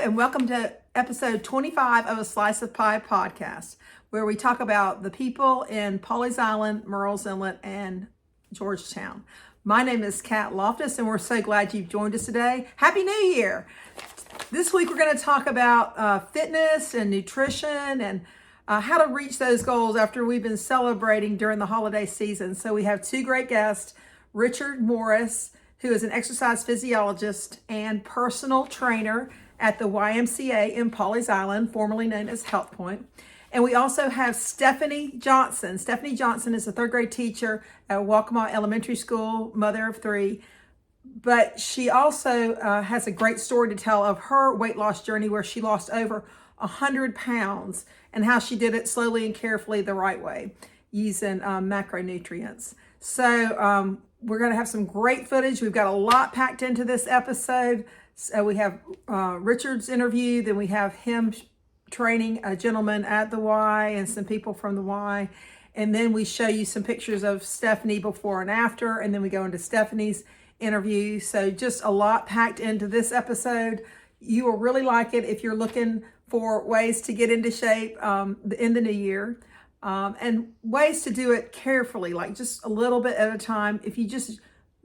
and welcome to episode 25 of a Slice of Pie podcast, where we talk about the people in Pawleys Island, Murrells Inlet, and Georgetown. My name is Kat Loftus, and we're so glad you've joined us today. Happy New Year! This week we're going to talk about fitness and nutrition and how to reach those goals after we've been celebrating during the holiday season. So we have two great guests, Richard Morris, who is an exercise physiologist and personal trainer at the Y.M.C.A. in Pawleys Island, formerly known as HealthPoint. And we also have Stephanie Johnson. Stephanie Johnson is a third grade teacher at Waccamaw Elementary School, mother of three. But she also has a great story to tell of her weight loss journey, where she lost over 100 pounds and how she did it slowly and carefully the right way using macronutrients. So we're going to have some great footage. We've got a lot packed into this episode. So we have Richard's interview, then we have him training a gentleman at the Y and some people from the Y. And then we show you some pictures of Stephanie before and after, and then we go into Stephanie's interview. So just a lot packed into this episode. You will really like it if you're looking for ways to get into shape in the new year. And ways to do it carefully, like just a little bit at a time. If you just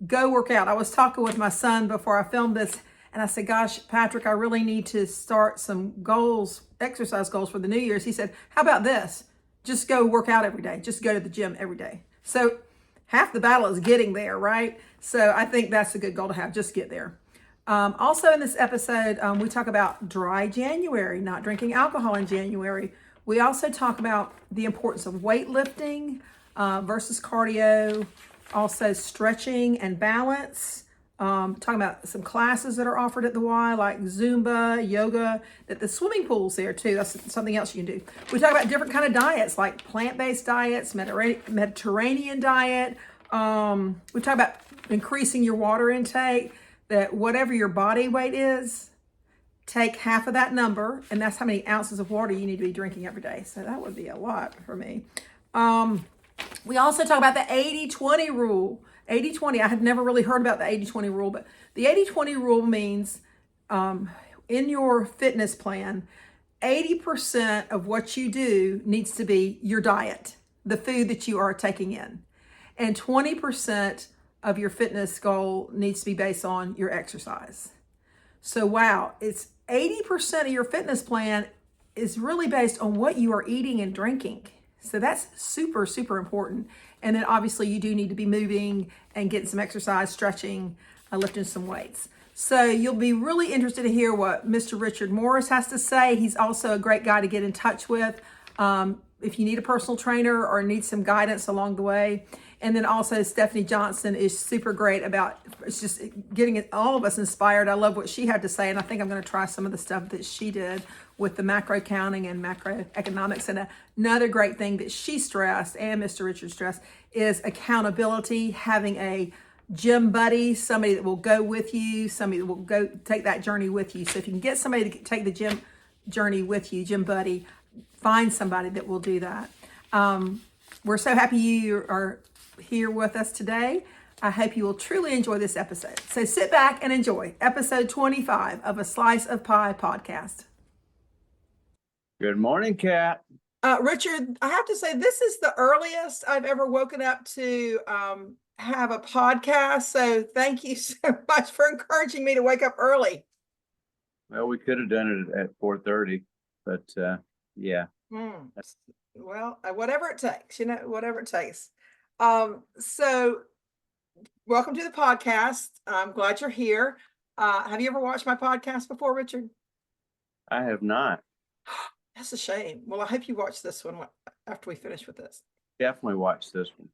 go work out. I was talking with my son before I filmed this, and I said, gosh, Patrick, I really need to start some goals, exercise goals for the New Year's. He said, how about this? Just go work out every day. Just go to the gym every day. So half the battle is getting there, right? So I think that's a good goal to have. Just get there. Also in this episode, we talk about dry January, not drinking alcohol in January. We also talk about the importance of weightlifting versus cardio, also stretching and balance. Talking about some classes that are offered at the Y, like Zumba, yoga, that the swimming pool's there too. That's something else you can do. We talk about different kind of diets, like plant-based diets, Mediterranean diet. We talk about increasing your water intake, that whatever your body weight is, take half of that number, and that's how many ounces of water you need to be drinking every day. So that would be a lot for me. We also talk about the 80-20 rule. 80-20, I had never really heard about the 80-20 rule, but the 80-20 rule means in your fitness plan, 80% of what you do needs to be your diet, the food that you are taking in. And 20% of your fitness goal needs to be based on your exercise. So wow, it's 80% of your fitness plan is really based on what you are eating and drinking. So that's super, super important. And then obviously you do need to be moving and getting some exercise, stretching, lifting some weights. So you'll be really interested to hear what Mr. Richard Morris has to say. He's also a great guy to get in touch with if you need a personal trainer or need some guidance along the way. And then also Stephanie Johnson is super great about it's just getting all of us inspired. I love what she had to say, and I think I'm going to try some of the stuff that she did with the macro counting and macroeconomics. And another great thing that she stressed, and Mr. Richard stressed, is accountability, having a gym buddy, somebody that will go with you, somebody that will go take that journey with you. So if you can get somebody to take the gym journey with you, gym buddy, find somebody that will do that. We're so happy you are here with us today. I hope you will truly enjoy this episode. So sit back and enjoy episode 25 of a Slice of Pie podcast. Good morning, Kat. Richard, I have to say, this is the earliest I've ever woken up to have a podcast. So thank you so much for encouraging me to wake up early. Well, we could have done it at 4:30, but yeah. Well, whatever it takes, whatever it takes. So welcome to the podcast. I'm glad you're here. Have you ever watched my podcast before, Richard? I have not. That's a shame. Well, I hope you watch this one after we finish with this. Definitely watch this one.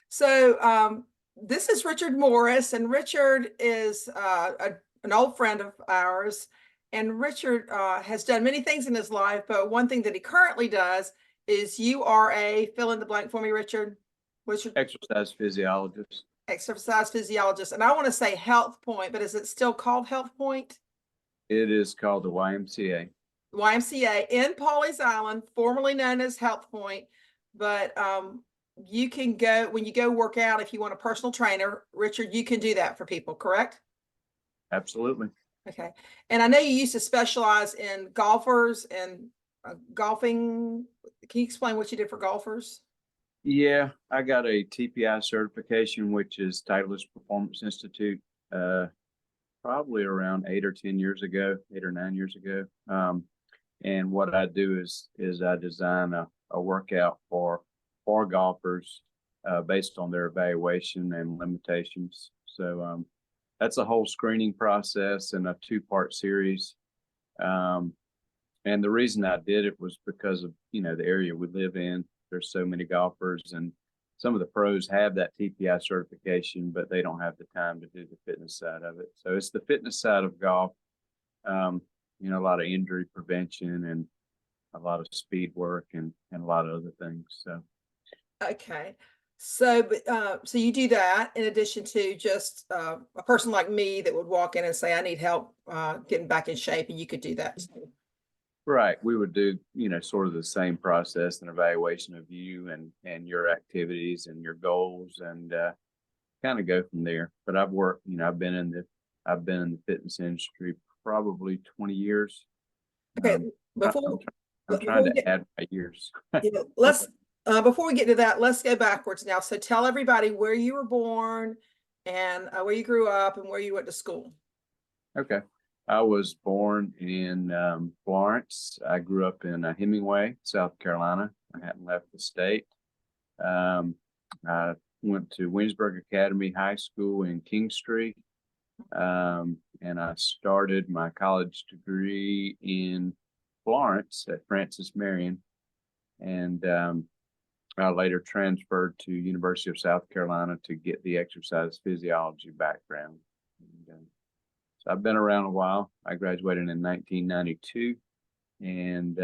So this is Richard Morris, and Richard is an old friend of ours. And Richard has done many things in his life, but one thing that he currently does is you are a fill in the blank for me, Richard. What's your exercise physiologist? Exercise physiologist. And I want to say HealthPoint, but is it still called HealthPoint? It is called the YMCA. YMCA in Pawleys Island, formerly known as HealthPoint. But you can go, when you go work out, if you want a personal trainer, Richard, you can do that for people, correct? Absolutely. Okay. And I know you used to specialize in golfers and golfing. Can you explain what you did for golfers? Yeah, I got a TPI certification, which is Titleist Performance Institute, probably around 8 or 9 years ago. And what I do is I design a workout for golfers based on their evaluation and limitations. So that's a whole screening process and a 2-part series. And the reason I did it was because of, the area we live in. There's so many golfers, and some of the pros have that TPI certification, but they don't have the time to do the fitness side of it. So it's the fitness side of golf. A lot of injury prevention and a lot of speed work and a lot of other things. So Okay. So, so you do that in addition to just a person like me that would walk in and say, I need help getting back in shape, and you could do that too. right, we would do, sort of the same process and evaluation of you and your activities and your goals, and kind of go from there. But I've worked, I've been in the fitness industry probably 20 years. Okay, I'm before trying we to add my years. let's before we get to that, let's go backwards now. So tell everybody where you were born and where you grew up and where you went to school. Okay. I was born in Florence. I grew up in Hemingway, South Carolina. I hadn't left the state. I went to Winsburg Academy High School in King Street. And I started my college degree in Florence at Francis Marion. And I later transferred to University of South Carolina to get the exercise physiology background. And, so I've been around a while. I graduated in 1992, and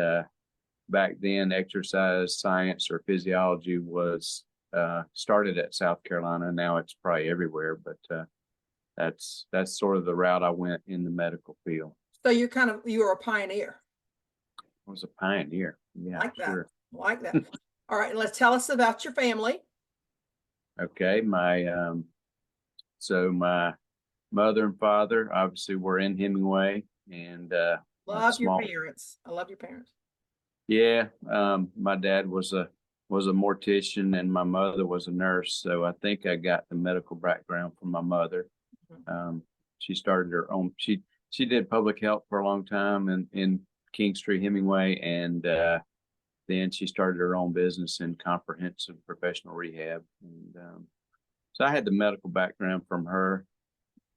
back then exercise science or physiology was started at South Carolina. Now it's probably everywhere, but that's sort of the route I went in the medical field. So you were a pioneer. I was a pioneer. Yeah, Like that. sure. Like that. All right, and let's tell us about your family. Okay, so my mother and father obviously were in Hemingway, and Love your parents. I love your parents. Yeah, my dad was a mortician, and my mother was a nurse. So I think I got the medical background from my mother. She started her own. She did public health for a long time in King Street Hemingway, and then she started her own business in comprehensive professional rehab. And so I had the medical background from her.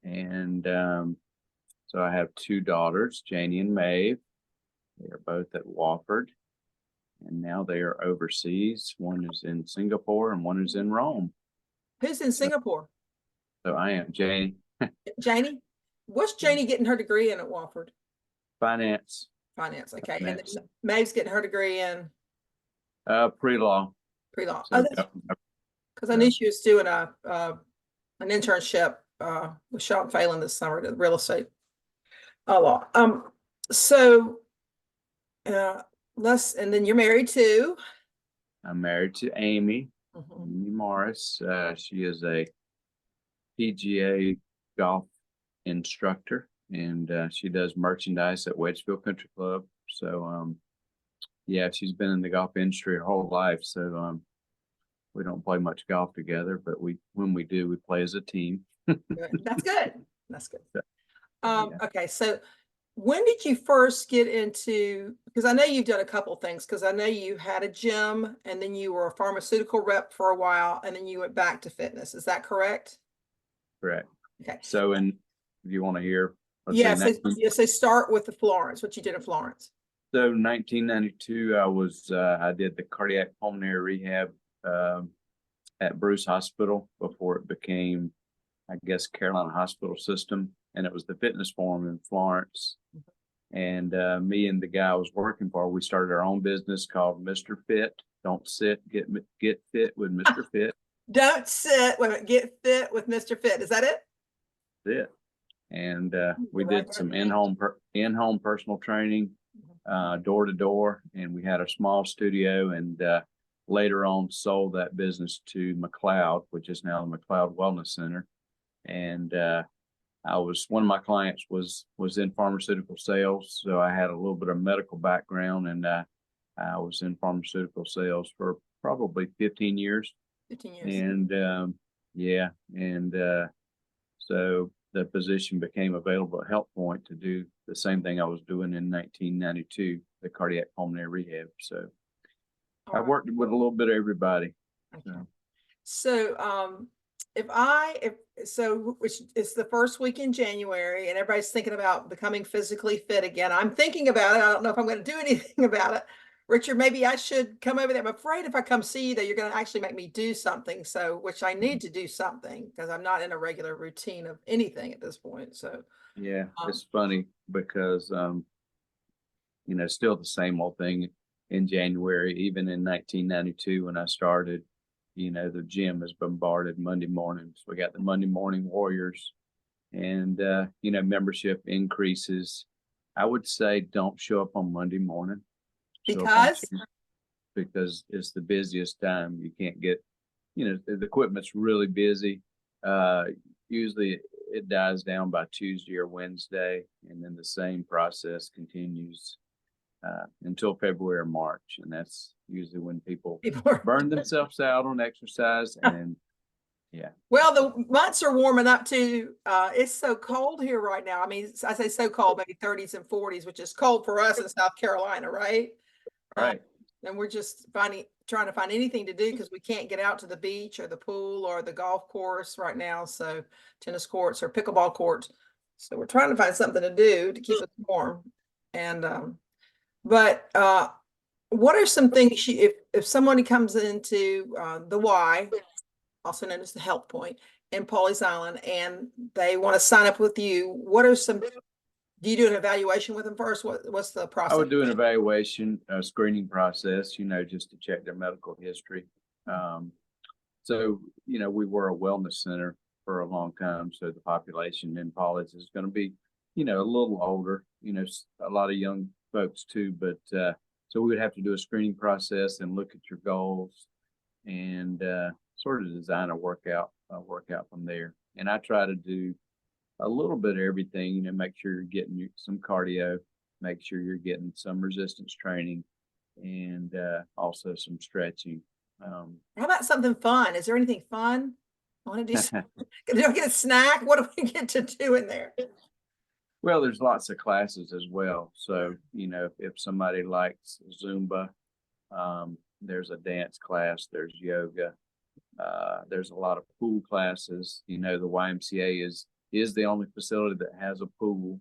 And so I have 2 daughters, Janie and Maeve. They are both at Wofford, and now they are overseas. One is in Singapore and one is in Rome. Who's in Singapore? So I am Janie. Janie? What's Janie getting her degree in at Wofford? Finance. Finance, okay. Finance. And then Maeve's getting her degree in? Pre-law. Pre-law. So, because I knew she was doing an internship with Sean Phelan this summer to real estate law. So and then you're married too. I'm married to Amy, Mm-hmm. Amy Morris. She is a PGA golf instructor, and she does merchandise at Wedgefield Country Club. So yeah, she's been in the golf industry her whole life. So we don't play much golf together, but when we do, we play as a team. That's good. That's good. Yeah. Okay, so when did you first get into, because I know you've done a couple things, because I know you had a gym and then you were a pharmaceutical rep for a while and then you went back to fitness. Is that correct? Correct. Okay. So, and if you want to hear, Yes, so start with the Florence, what you did in Florence. So 1992, I did the cardiac pulmonary rehab at Bruce Hospital before it became, I guess, Carolina Hospital System, and it was the fitness forum in Florence. And me and the guy I was working for, we started our own business called Mr. Fit. Don't sit, get fit with Mr. Fit. Don't sit, wait a minute, get fit with Mr. Fit. Is that it? That's it. And we did some in-home personal training, door to door, and we had a small studio, and later on sold that business to McLeod, which is now the McLeod Wellness Center. And one of my clients was in pharmaceutical sales, so I had a little bit of medical background, and I was in pharmaceutical sales for probably 15 years. 15 years. And yeah, and so the position became available at HealthPoint to do the same thing I was doing in 1992, the cardiac pulmonary rehab. So I worked with a little bit of everybody. Okay. So which it's the first week in January and everybody's thinking about becoming physically fit again. I'm thinking about it. I don't know if I'm going to do anything about it. Richard, maybe I should come over there. I'm afraid if I come see you that you're going to actually make me do something. So, which I need to do something because I'm not in a regular routine of anything at this point. So yeah, it's funny because, still the same old thing in January, even in 1992, when I started, the gym is bombarded Monday mornings. We got the Monday morning warriors and, membership increases. I would say don't show up on Monday morning. Because it's the busiest time. You can't get, the equipment's really busy. Usually it dies down by Tuesday or Wednesday, and then the same process continues until February or March, and that's usually when people burn themselves out on exercise. And yeah. Well, the months are warming up too. It's so cold here right now. I mean, I say so cold, maybe 30s and 40s, which is cold for us in South Carolina, right? Right. And we're just trying to find anything to do because we can't get out to the beach or the pool or the golf course right now. So tennis courts or pickleball courts. So we're trying to find something to do to keep us warm. And but what are some things if somebody comes into the Y, also known as the HealthPoint in Pawleys Island, and they want to sign up with you, what are some? Do you do an evaluation with them first? What's the process? I would do an evaluation, screening process, just to check their medical history. So, we were a wellness center for a long time. So the population in Pawleys is going to be, a little older, a lot of young folks too. But so we would have to do a screening process and look at your goals and sort of design a workout from there. And I try to do a little bit of everything, make sure you're getting some cardio, make sure you're getting some resistance training, and also some stretching. How about something fun? Is there anything fun? I want to do do I get a snack? What do we get to do in there? Well, there's lots of classes as well. So, if somebody likes Zumba, there's a dance class, there's yoga, there's a lot of pool classes. The YMCA is the only facility that has a pool.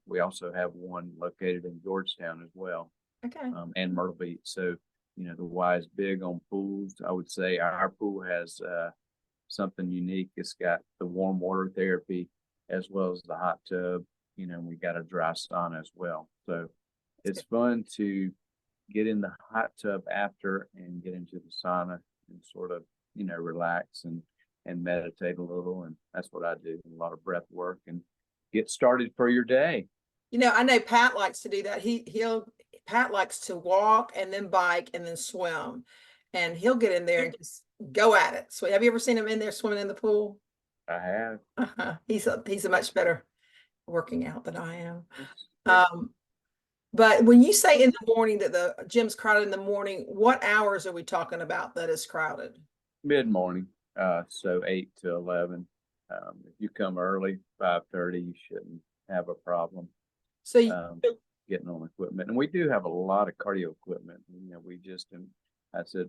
We also have one located in Georgetown as well. Okay. And Myrtle Beach. So, the Y is big on pools. I would say our pool has something unique. It's got the warm water therapy as well as the hot tub. We got a dry sauna as well. So it's fun to get in the hot tub after and get into the sauna and sort of, relax and meditate a little. And that's what I do. A lot of breath work and get started for your day. I know Pat likes to do that. Pat likes to walk and then bike and then swim, and he'll get in there and just go at it. So have you ever seen him in there swimming in the pool? I have. He's a much better working out than I am. But when you say in the morning that the gym's crowded in the morning, what hours are we talking about that is crowded? Mid-morning, so 8 to 11. If you come early, 5:30, you shouldn't have a problem. So getting on equipment, and we do have a lot of cardio equipment. We just, I said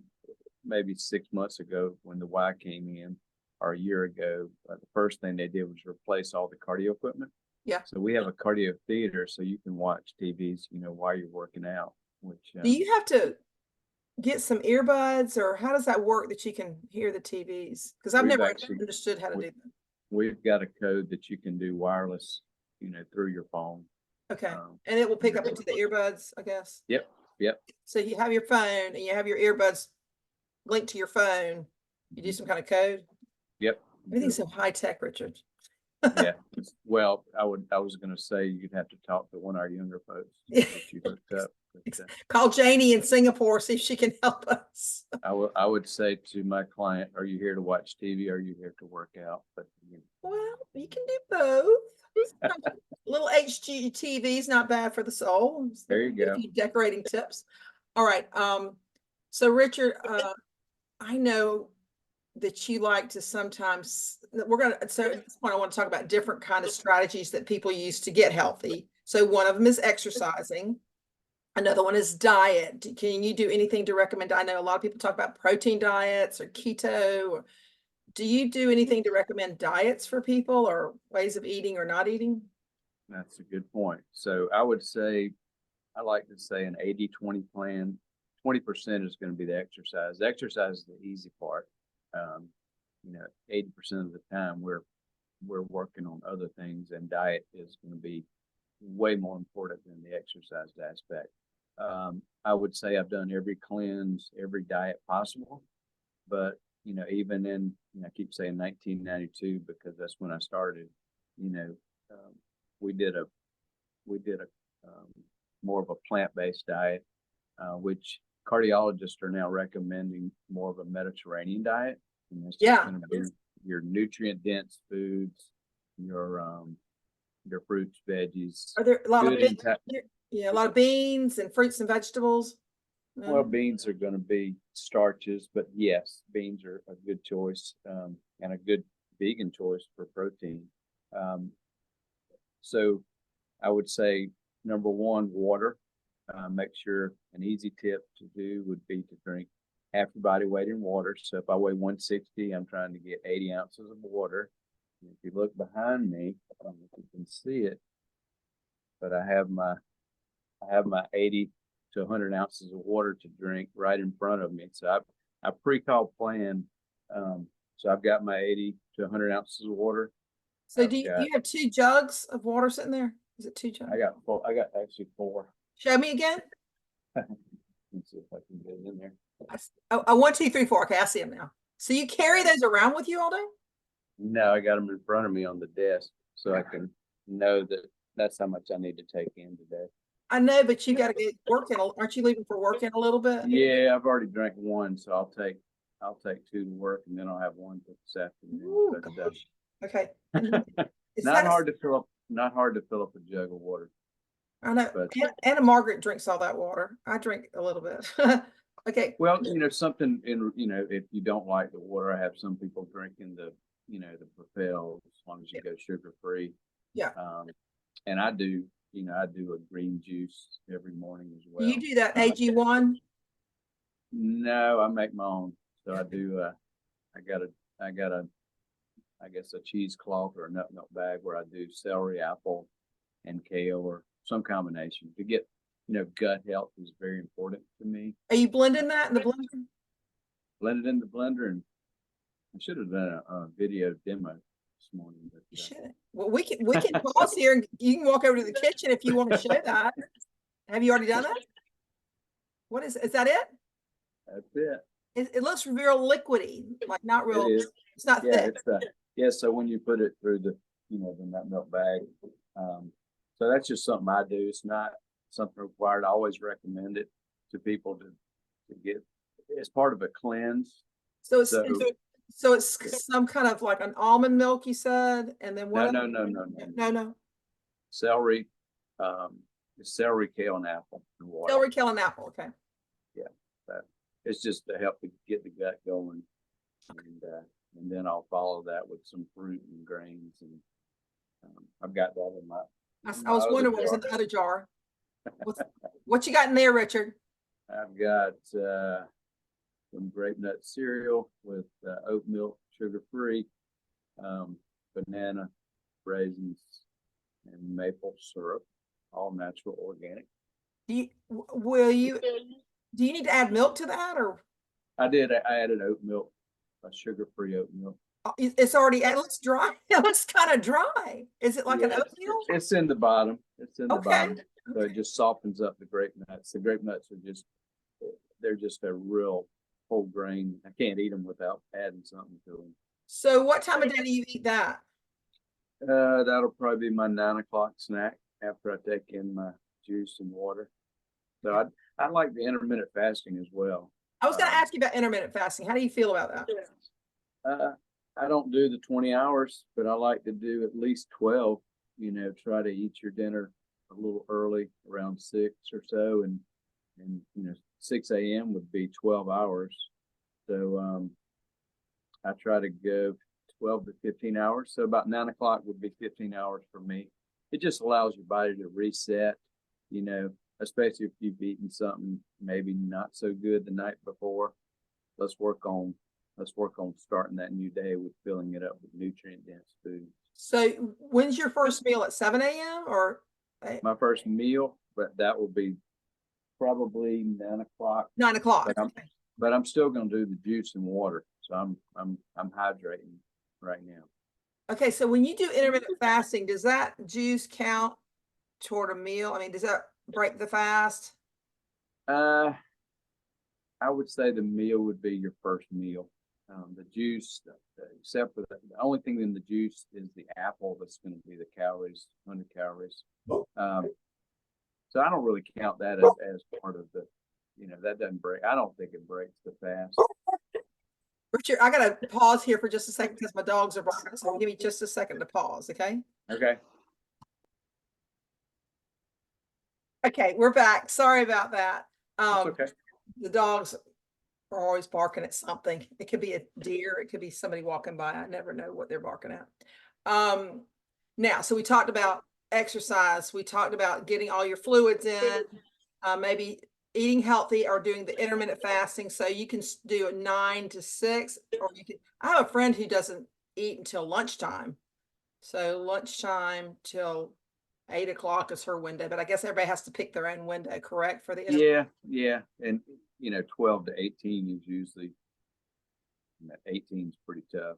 maybe 6 months ago when the Y came in, or a year ago, the first thing they did was replace all the cardio equipment. Yeah. So we have a cardio theater, so you can watch TVs, while you're working out. Which do you have to get some earbuds, or how does that work that you can hear the TVs? Because I've never understood how to do that. We've got a code that you can do wireless, through your phone. Okay. And it will pick up into the earbuds, I guess. Yep. So you have your phone and you have your earbuds linked to your phone. You do some kind of code. Yep. Everything's so high tech, Richard. Yeah. Well, I was going to say you'd have to talk to one of our younger folks that you hooked up. But, call Janie in Singapore, see if she can help us. I would say to my client, are you here to watch TV? Or are you here to work out? But well, You can do both. Sometimes a little HGTV is not bad for the soul. There you Get a go. few decorating tips. All right. So Richard, I know that you like to sometimes, so at this point I want to talk about different kind of strategies that people use to get healthy. So one of them is exercising. Another one is diet. Can you do anything to recommend? I know a lot of people talk about protein diets or keto. Or do you do anything to recommend diets for people or ways of eating or not eating? That's a good point. So I would say, I like to say an 80-20 plan. 20% is going to be the exercise. The exercise is the easy part. 80% of the time we're working on other things, and diet is going to be way more important than the exercise aspect. I would say I've done every cleanse, every diet possible, but even in, I keep saying 1992 because that's when I started. We did a more of a plant-based diet, which cardiologists are now recommending more of a Mediterranean diet. And it's just going to be your nutrient-dense foods, your fruits, veggies. Are there a lot of a lot of beans and fruits and vegetables? Well, beans are going to be starches, but yes, beans are a good choice, and a good vegan choice for protein. So I would say number one, water. Make sure an easy tip to do would be to drink half your body weight in water. So if I weigh 160, I'm trying to get 80 ounces of water. And if you look behind me, I don't know if you can see it, but I have my 80 to 100 ounces of water to drink right in front of me. So I pre-call plan. So I've got my 80 to 100 ounces of water. So do you have 2 jugs of water sitting there? Is it 2 jugs? I got actually 4. Show me again. Let's see if I can get it in there. Oh, 1, 2, 3, 4. Okay, I see them now. So you carry those around with you all day? No, I got them in front of me on the desk so I can know that that's how much I need to take in today. I know, but you got to get working. Aren't you leaving for work in a little bit? Yeah, I've already drank 1, so I'll take 2 to work, and then I'll have 1 for this afternoon. Ooh, okay. Not hard to fill up a jug of water. I know. But Anna Margaret drinks all that water. I drink a little bit. Okay. Well, something in, if you don't like the water, I have some people drinking the Propel as long as you go sugar free. Yeah. And I do a green juice every morning as well. Do you do that AG1? No, I make my own. So I do, I got I guess a cheesecloth or a nut milk bag where I do celery, apple, and kale, or some combination to get, gut health is very important to me. Are you blending that in the blender? Blend it in the blender, and I should have done a video demo this morning. But, you should. Well, we can pause here and you can walk over to the kitchen if you want to show that. Have you already done that? What is that it? That's it. It looks real liquidy, like not real. It's not thick. So when you put it through the nut milk bag, so that's just something I do. It's not something required. I always recommend it to people to get as part of a cleanse. So it's some kind of like an almond milk, you said, and then what? No. Celery, celery, kale, and apple. And water. Celery, kale, and apple. Okay. Yeah, it's just to help get the gut going, and then I'll follow that with some fruit and grains, and I've got that in my. I was wondering what was in the other jar. What you got in there, Richard? I've got some grape nut cereal with oat milk, sugar free, banana, raisins, and maple syrup, all natural, organic. Do you need to add milk to that, or? I added oat milk, sugar free oat milk. It's already, it looks dry. It looks kind of dry. Is it like an oatmeal? It's in the bottom. The bottom. So it just softens up the grape nuts. The grape nuts they're just a real whole grain. I can't eat them without adding something to them. So what time of day do you eat that? That'll probably be my 9 o'clock snack after I take in my juice and water. So I like the intermittent fasting as well. I was going to ask you about intermittent fasting. How do you feel about that? I don't do the 20 hours, but I like to do at least 12, try to eat your dinner a little early, around 6 or so. And 6 a.m. would be 12 hours. So, I try to go 12 to 15 hours. So about 9 o'clock would be 15 hours for me. It just allows your body to reset, especially if you've eaten something maybe not so good the night before. Let's work on starting that new day with filling it up with nutrient dense food. So when's your first meal, at 7 a.m. or? My first meal, but that will be probably 9 o'clock. 9 o'clock. But I'm still going to do the juice and water. So I'm hydrating right now. Okay, so when you do intermittent fasting, does that juice count toward a meal? I mean, does that break the fast? I would say the meal would be your first meal. The juice, except for the only thing in the juice is the apple. That's going to be the calories, 100 calories. So I don't really count that as part of the, that doesn't break. I don't think it breaks the fast. Richard, I got to pause here for just a second because my dogs are barking. So give me just a second to pause, okay? Okay. Okay, we're back. Sorry about that. That's okay. The dogs are always barking at something. It could be a deer. It could be somebody walking by. I never know what they're barking at. Now, so we talked about exercise. We talked about getting all your fluids in, maybe eating healthy or doing the intermittent fasting. So you can do a 9 to 6, or you can, I have a friend who doesn't eat until lunchtime. So lunchtime till 8 o'clock is her window, but I guess everybody has to pick their own window, correct? For the intermittent? Yeah. And 12 to 18 is usually, 18 is pretty tough.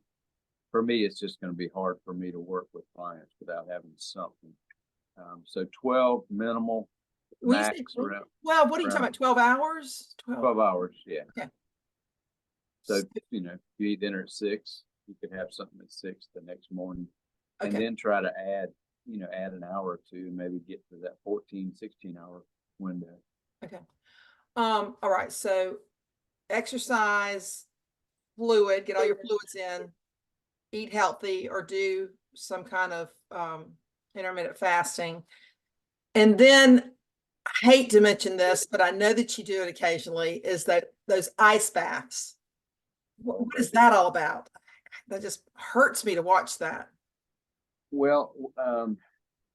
For me, it's just going to be hard for me to work with clients without having something. So 12 minimal, max around. Well, what are you talking about? 12 hours? 12 hours, yeah. Okay. So, if you eat dinner at 6, you could have something at 6 the next morning. Okay. And then try to add an hour or two, and maybe get to that 14, 16-hour window. Okay. All right. So exercise, fluid, get all your fluids in, eat healthy, or do some kind of intermittent fasting. And then, I hate to mention this, but I know that you do it occasionally, is that those ice baths. What is that all about? That just hurts me to watch that. Well,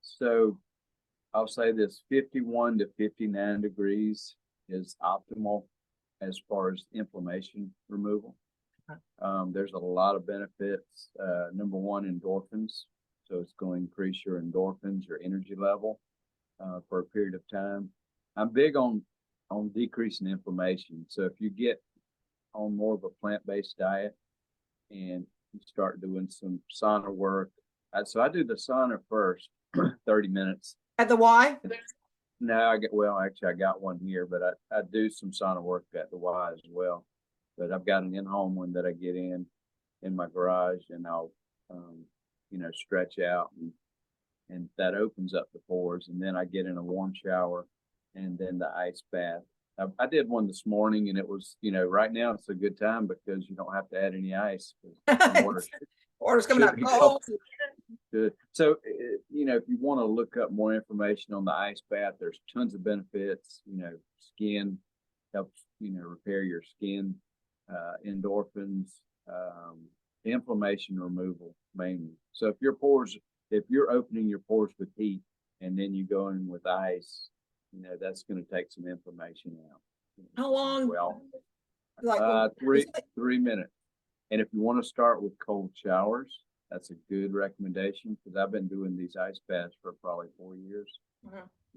so I'll say this: 51 to 59 degrees is optimal as far as inflammation removal. There's a lot of benefits. Number one, endorphins. So it's going to increase your endorphins, your energy level for a period of time. I'm big on decreasing inflammation. So if you get on more of a plant-based diet and you start doing some sauna work, so I do the sauna first, 30 minutes. At the Y? No, I got one here, but I do some sauna work at the Y as well. But I've got an in-home one that I get in my garage, and I'll, stretch out, and that opens up the pores. And then I get in a warm shower, and then the ice bath. I did one this morning, and it was, right now it's a good time because you don't have to add any ice. Water's coming out cold. Good. So, if you want to look up more information on the ice bath, there's tons of benefits. Skin helps, repair your skin, endorphins, inflammation removal mainly. So if you're opening your pores with heat and then you go in with ice, that's going to take some inflammation out. How long? Well, like 3 minutes. And if you want to start with cold showers, that's a good recommendation, because I've been doing these ice baths for probably 4 years.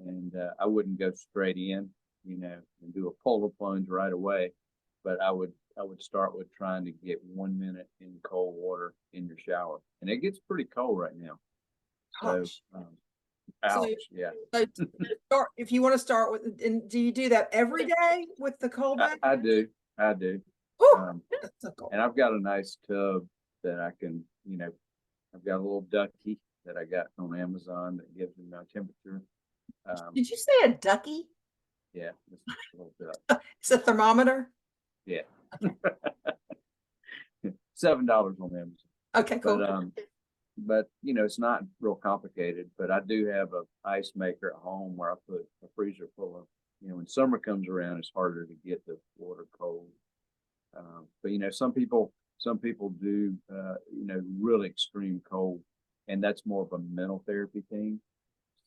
And I wouldn't go straight in, and do a polar plunge right away, but I would start with trying to get 1 minute in cold water in your shower, and it gets pretty cold right now. So, yeah. So if you want to start with, and do you do that every day with the cold bath? I do. Ooh, and I've got a nice tub that I can, I've got a little ducky that I got on Amazon that gives me my temperature. Did you say a ducky? Yeah, it's a little duck. It's a thermometer? Yeah. Okay. $7 on Amazon. Okay, cool. But it's not real complicated. But I do have a ice maker at home where I put a freezer full of. When summer comes around, it's harder to get the water cold. But some people do really extreme cold, and that's more of a mental therapy thing.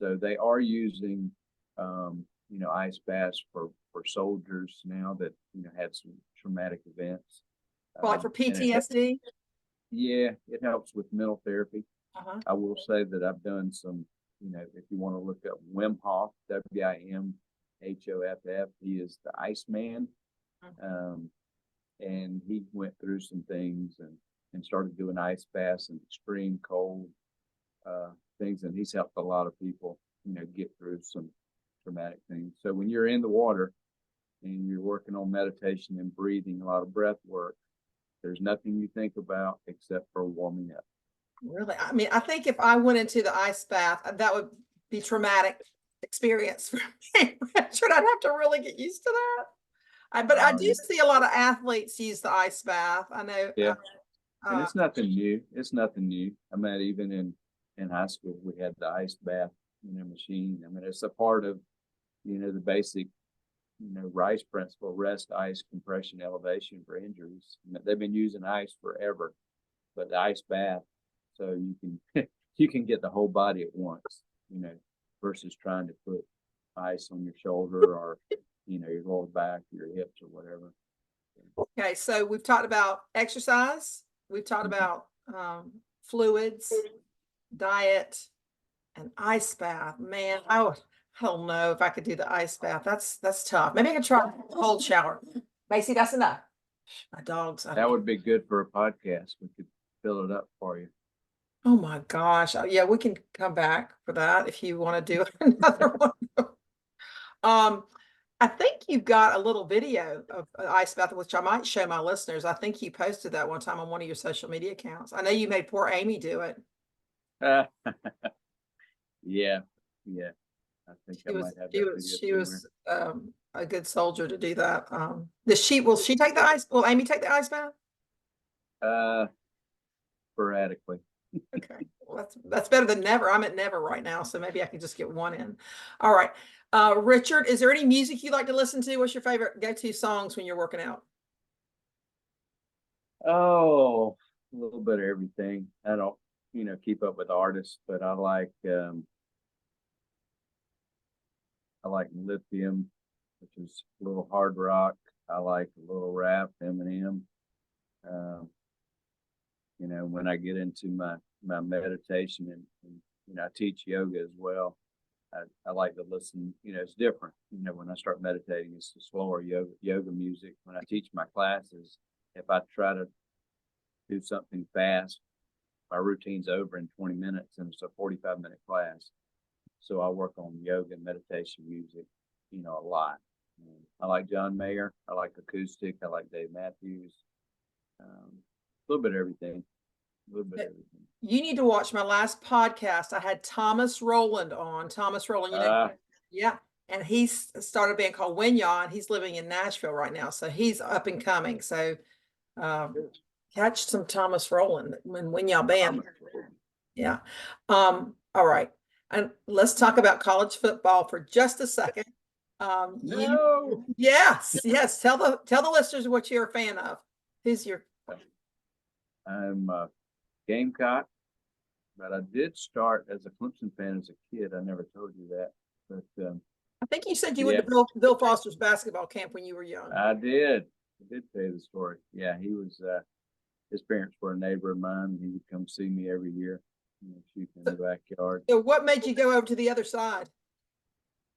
So they are using ice baths for soldiers now that had some traumatic events. Like for And PTSD? it helps with mental therapy. Uh-huh. I will say that I've done some, if you want to look up Wim Hof, WIMHOFF, he is the Iceman. And he went through some things and started doing ice baths and extreme cold things. And he's helped a lot of people, get through some traumatic things. So when you're in the water and you're working on meditation and breathing, a lot of breath work, there's nothing you think about except for warming up. Really? I mean, I think if I went into the ice bath, that would be traumatic experience for me. Should I'd have to really get used to that? But I do see a lot of athletes use the ice bath. I know. Yeah. And it's nothing new. It's nothing new. I mean, even in high school, we had the ice bath, machine. I mean, it's a part of, the basic, RICE principle, rest, ice, compression, elevation for injuries. They've been using ice forever, but the ice bath, so you can you can get the whole body at once, versus trying to put ice on your shoulder or your lower back, your hips, or whatever. Okay, so we've talked about exercise, we've talked about fluids, diet, and ice bath. Man, I don't know if I could do the ice bath. That's tough. Maybe I could try a cold shower. Macy, that's enough. My dogs. That would be good for a podcast. We could fill it up for you. Oh my gosh. Yeah, we can come back for that if you want to do another one. I think you've got a little video of an ice bath, which I might show my listeners. I think you posted that one time on one of your social media accounts. I know you made poor Amy do it. Yeah. I think I might have that she was a good soldier to do that. Will she take the ice? Will Amy take the ice bath? Sporadically. Okay. Well, that's better than never. I'm at never right now, so maybe I can just get one in. All right. Richard, is there any music you like to listen to? What's your favorite go-to songs when you're working out? Oh, a little bit of everything. I don't, keep up with artists, but I like Lithium, which is a little hard rock. I like a little rap, Eminem. When I get into my meditation and I teach yoga as well, I like to listen. It's different. When I start meditating, it's the slower yoga music. When I teach my classes, if I try to do something fast, my routine's over in 20 minutes, and it's a 45-minute class. So I work on yoga and meditation music, a lot. I like John Mayer. I like acoustic. I like Dave Matthews. A little bit of everything. You need to watch my last podcast. I had Thomas Rowland on. Thomas Rowland, yeah. And he's started a band called Y.M.C.A, and he's living in Nashville right now. So he's up and coming. So catch some Thomas Rowland when Y.M.C.A band. Yeah. All right. And let's talk about college football for just a second. Yes. Tell the listeners what you're a fan of. Who's your? I'm Gamecock, but I did start as a Clemson fan as a kid. I never told you that, but I think you said you went to Bill Foster's basketball camp when you were young. I did tell you the story. Yeah, he was. His parents were a neighbor of mine. He would come see me every year, shooting in the backyard. So, what made you go over to the other side?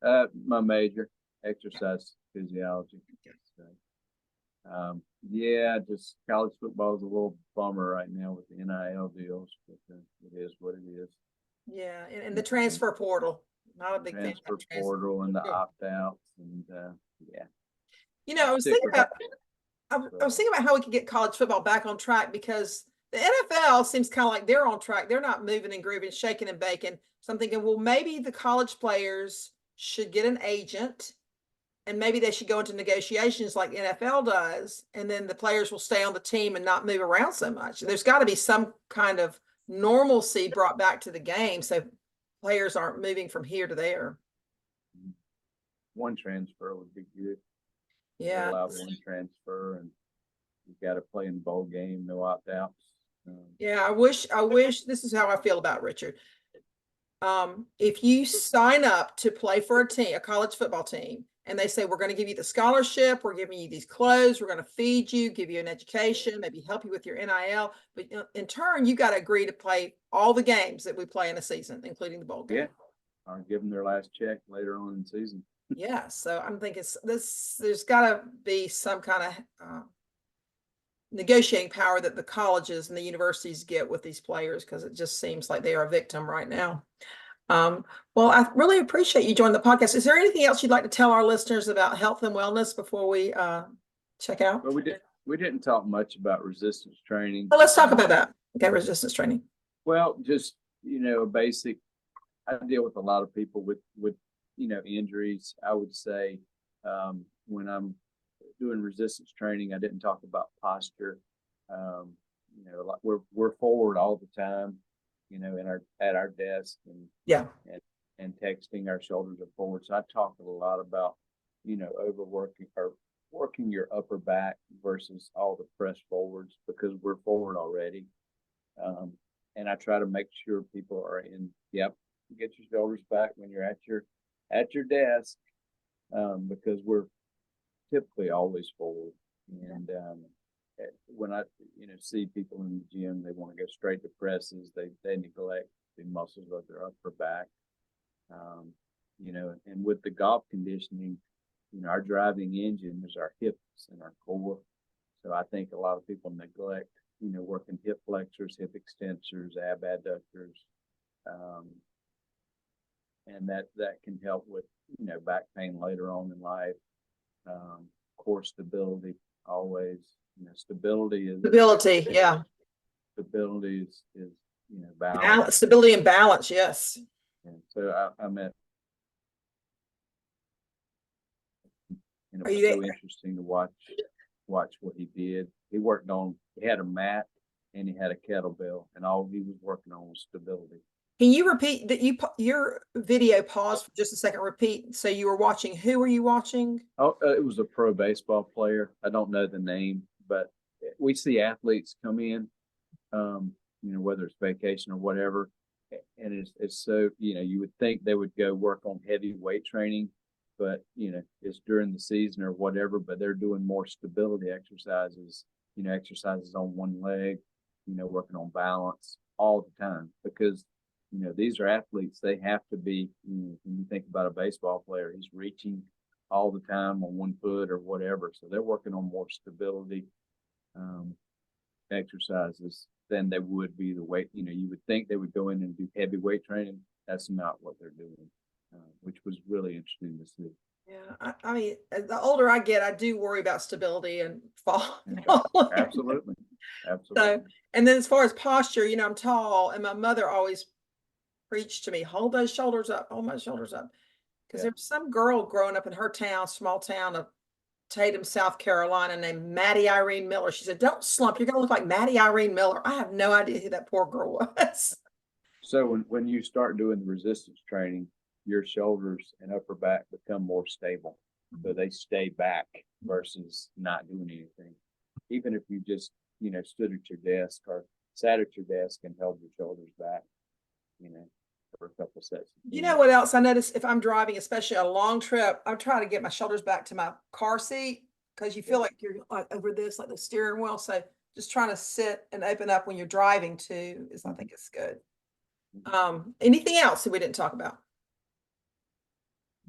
My major, exercise physiology. So, just college football is a little bummer right now with the NIL deals, but it is what it is. Yeah, and the transfer portal, not a big fan. Transfer portal and the opt-outs, and I was thinking about. I was thinking about how we could get college football back on track, because the NFL seems kind of like they're on track. They're not moving and grooving, shaking and baking. So I'm thinking, well, maybe the college players should get an agent and maybe they should go into negotiations like NFL does, and then the players will stay on the team and not move around so much. There's got to be some kind of normalcy brought back to the game so players aren't moving from here to there. One transfer would be good. Yeah. Allow one transfer, and you've got to play in the bowl game, no opt-outs. Yeah, I wish this is how I feel about Richard. If you sign up to play for a team, a college football team, and they say, we're going to give you the scholarship, we're giving you these clothes, we're going to feed you, give you an education, maybe help you with your NIL, but in turn, you got to agree to play all the games that we play in a season, including the bowl game. Yeah, or give them their last check later on in the season. Yeah, so I'm thinking there's got to be some kind of negotiating power that the colleges and the universities get with these players, because it just seems like they are a victim right now. Well, I really appreciate you joining the podcast. Is there anything else you'd like to tell our listeners about health and wellness before we check out? Well, we didn't talk much about resistance training. Well, let's talk about that. Okay, resistance training. Well, just, a basic, I deal with a lot of people with injuries. I would say when I'm doing resistance training, I didn't talk about posture. Like we're forward all the time, at our desk and texting, our shoulders are forward. So I talked a lot about, overworking or working your upper back versus all the press forwards, because we're forward already. And I try to make sure people are get your shoulders back when you're at your desk, because we're typically always forward. And when I see people in the gym, they want to go straight to presses. They neglect the muscles of their upper back. And with the golf conditioning, our driving engine is our hips and our core. So I think a lot of people neglect, working hip flexors, hip extensors, ab adductors, and that can help with back pain later on in life. Core stability, always. Stability is yeah. Stability is balance. Stability and balance, yes. And so I met. And it was so interesting to watch what he did. He had a mat and he had a kettlebell, and all he was working on was stability. Can you repeat that? Your video paused for just a second. Repeat. So you were watching. Who were you watching? Oh, it was a pro baseball player. I don't know the name, but we see athletes come in, whether it's vacation or whatever, and it's so you would think they would go work on heavy weight training, but it's during the season or whatever. But they're doing more stability exercises, exercises on one leg, working on balance all the time, because these are athletes. They have to be, when you think about a baseball player, he's reaching all the time on one foot or whatever. So they're working on more stability exercises than they would be the weight. You would think they would go in and do heavy weight training. That's not what they're doing, which was really interesting to see. Yeah, I mean, the older I get, I do worry about stability and fall. Absolutely. So, and then as far as posture, I'm tall, and my mother always preached to me, hold those shoulders up, hold my shoulders up. Because there was some girl growing up in her town, small town of Tatum, South Carolina, named Maddie Irene Miller. She said, don't slump. You're going to look like Maddie Irene Miller. I have no idea who that poor girl was. So when you start doing the resistance training, your shoulders and upper back become more stable. So they stay back versus not doing anything. Even if you just, stood at your desk or sat at your desk and held your shoulders back, for a couple sets. You know what else I notice if I'm driving, especially a long trip, I'm trying to get my shoulders back to my car seat, because you feel like you're over this, like the steering wheel. So just trying to sit and open up when you're driving too I think it's good. Anything else that we didn't talk about?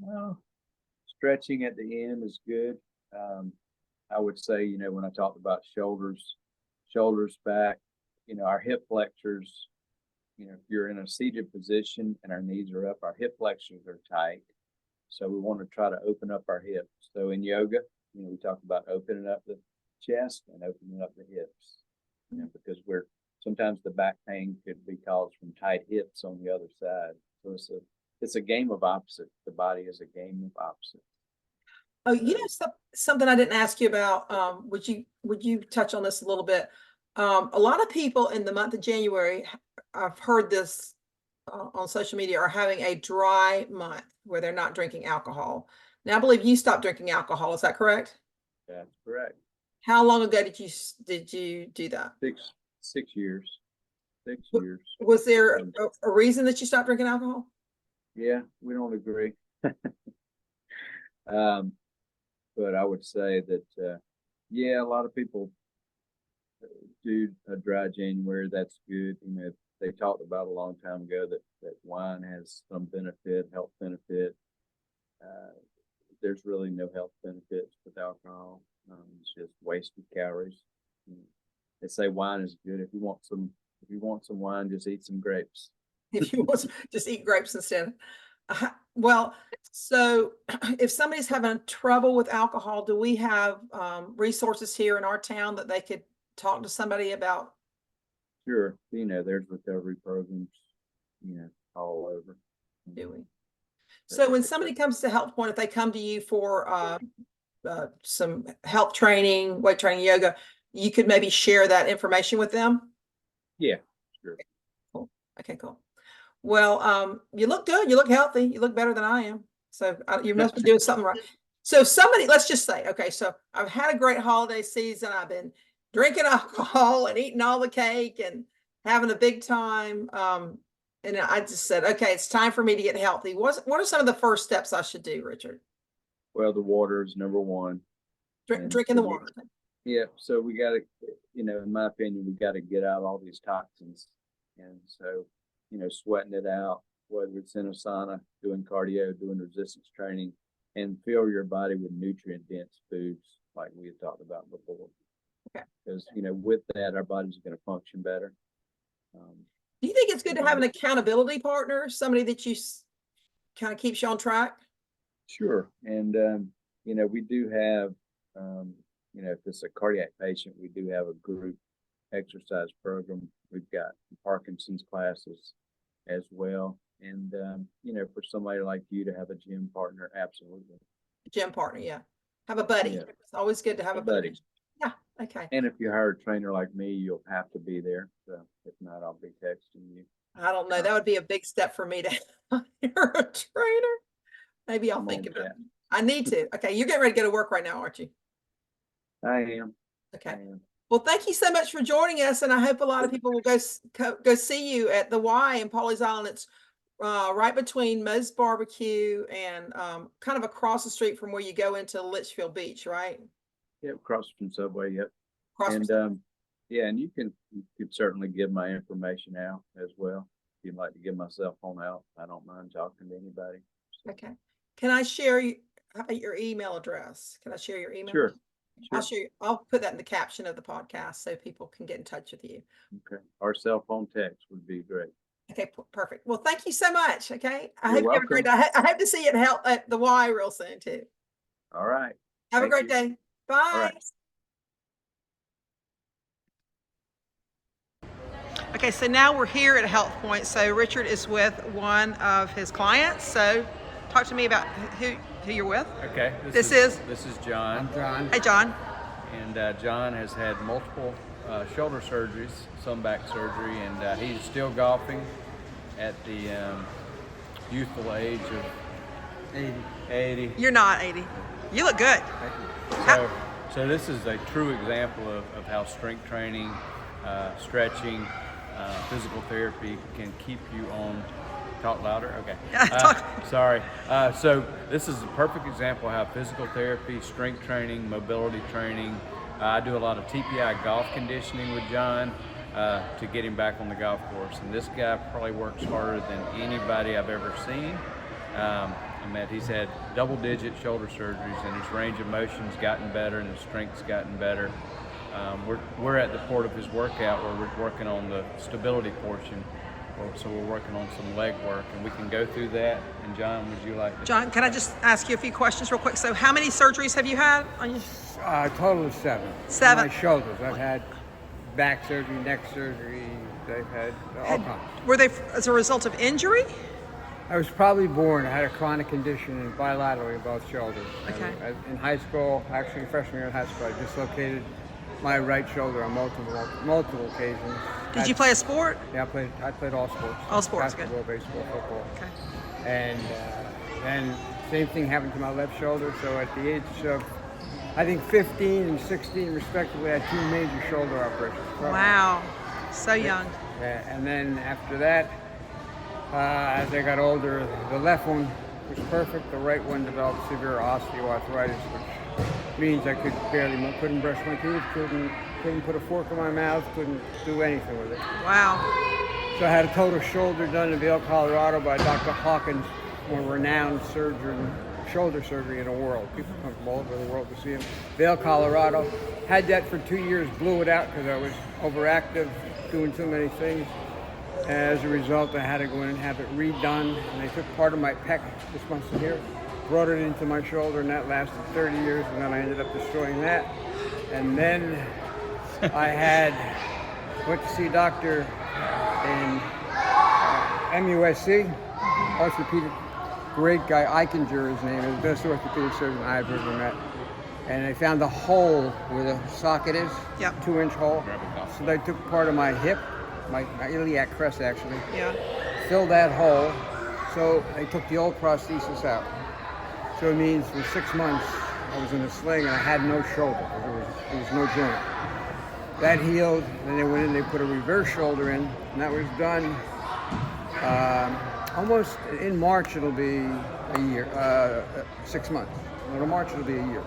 Well, stretching at the end is good. I would say, when I talked about shoulders back, our hip flexors, if you're in a seated position and our knees are up, our hip flexors are tight. So we want to try to open up our hips. So in yoga, we talk about opening up the chest and opening up the hips, because sometimes the back pain could be caused from tight hips on the other side. So it's a game of opposites. The body is a game of opposites. Oh, something I didn't ask you about, would you touch on this a little bit? A lot of people in the month of January, I've heard this on social media, are having a dry month where they're not drinking alcohol. Now, I believe you stopped drinking alcohol. Is that correct? That's correct. How long ago did you do that? 6 years. 6 W- years. Was there Um, a reason that you stopped drinking alcohol? Yeah, we don't agree. Um, but I would say that, yeah, a lot of people do a dry January. That's good. They talked about a long time ago that wine has some benefit, health benefit. Uh, there's really no health benefits with alcohol. It's just wasted calories. They say wine is good. If you want some wine, just eat some grapes. If you want to just eat grapes instead. Well, so if somebody's having trouble with alcohol, do we have resources here in our town that they could talk to somebody about? Sure, there's recovery programs, all over. Do we? So when somebody comes to HealthPoint, if they come to you for some health training, weight training, yoga, you could maybe share that information with them? Yeah, sure. Cool. Okay, cool. Well, you look good. You look healthy. You look better than I am. So you must be doing something right. So let's just say, okay, so I've had a great holiday season. I've been drinking alcohol and eating all the cake and having a big time. And I just said, okay, it's time for me to get healthy. What are some of the first steps I should do, Richard? Well, the water is number one. Drinking the water. Yeah, so we got to, in my opinion, we got to get out all these toxins. And so, sweating it out, whether it's in a sauna, doing cardio, doing resistance training, and fill your body with nutrient dense foods like we had talked about before. Okay. Because, with that, our body's going to function better. Do you think it's good to have an accountability partner, somebody that you kind of keeps you on track? Sure. And, we do have, if it's a cardiac patient, we do have a group exercise program. We've got Parkinson's classes as well. And, for somebody like you to have a gym partner, absolutely. Gym partner, yeah. Have a buddy. Yeah. It's always good to have a buddy. Yeah, okay. And if you hire a trainer like me, you'll have to be there. So if not, I'll be texting you. I don't know. That would be a big step for me to hire a trainer. Maybe I'll think about it. I need to. Okay, you're getting ready to go to work right now, aren't you? I am. Okay. Well, thank you so much for joining us, and I hope a lot of people will go see you at the Y in Pawleys Island. It's right between Moe's Barbecue and kind of across the street from where you go into Litchfield Beach, right? Yep, across from Subway. Yep. Across and yeah, and you could certainly give my information out as well. If you'd like to give my cell phone out, I don't mind talking to anybody. So. Okay. Can I share your email address? Can I share your email? Sure. I'll put that in the caption of the podcast so people can get in touch with you. Okay. Our cell phone text would be great. Okay, perfect. Well, thank you so much. Okay. I You're hope you have a great day. I hope to see you at the Y real soon too. All right. Have a great day. Bye. All right. Okay, so now we're here at HealthPoint. So Richard is with one of his clients. So talk to me about who you're with. Okay. This is John. I'm John. Hey, John. And John has had multiple shoulder surgeries, some back surgery, and he's still golfing at the youthful age of 80. You're not 80. You look good. Thank you. So this is a true example of how strength training, stretching, physical therapy can keep you on. Talk louder? Okay. Sorry. So this is a perfect example of how physical therapy, strength training, mobility training. I do a lot of TPI golf conditioning with John to get him back on the golf course. And this guy probably works harder than anybody I've ever seen. He's had double-digit shoulder surgeries, and his range of motion's gotten better, and his strength's gotten better. We're at the part of his workout where we're working on the stability portion. So we're working on some leg work, and we can go through that. And John, would you like to? John, can I just ask you a few questions real quick? So how many surgeries have you had on your? Total of 7. 7. My shoulders. I've had back surgery, neck surgery. They've had all kinds. Were they as a result of injury? I was probably born. I had a chronic condition in bilaterally in both shoulders. Okay. In high school, actually freshman year in high school, I dislocated my right shoulder on multiple occasions. Did you play a sport? Yeah, I played all sports. All sports, good. Basketball, baseball, football. Okay. And then same thing happened to my left shoulder. So at the age of, I think 15 and 16 respectively, I had 2 major shoulder operations. Wow. So young. Yeah, and then after that, as I got older, the left one was perfect. The right one developed severe osteoarthritis, which means I couldn't brush my teeth, couldn't put a fork in my mouth, couldn't do anything with it. Wow. So I had a total shoulder done in Vail, Colorado by Dr. Hawkins, a renowned surgeon, shoulder surgery in the world. People come from all over the world to see him. Vail, Colorado. Had that for 2 years, blew it out because I was overactive, doing too many things. As a result, I had to go in and have it redone. And they took part of my pec, this one here, brought it into my shoulder, and that lasted 30 years, and then I ended up destroying that. And then I went to see a doctor in MUSC, orthopedic, great guy, Eichinger, his name is the best orthopedic surgeon I've ever met. And they found the hole where the socket is, Yep. 2-inch hole. So they took part of my hip, my iliac crest actually, Yeah. filled that hole. So they took the old prosthesis out. So it means for 6 months I was in a sling and I had no shoulder. There was no joint. That healed, then they went in, they put a reverse shoulder in, and that was done almost in March. It'll be a year, 6 months. In March it'll be a year.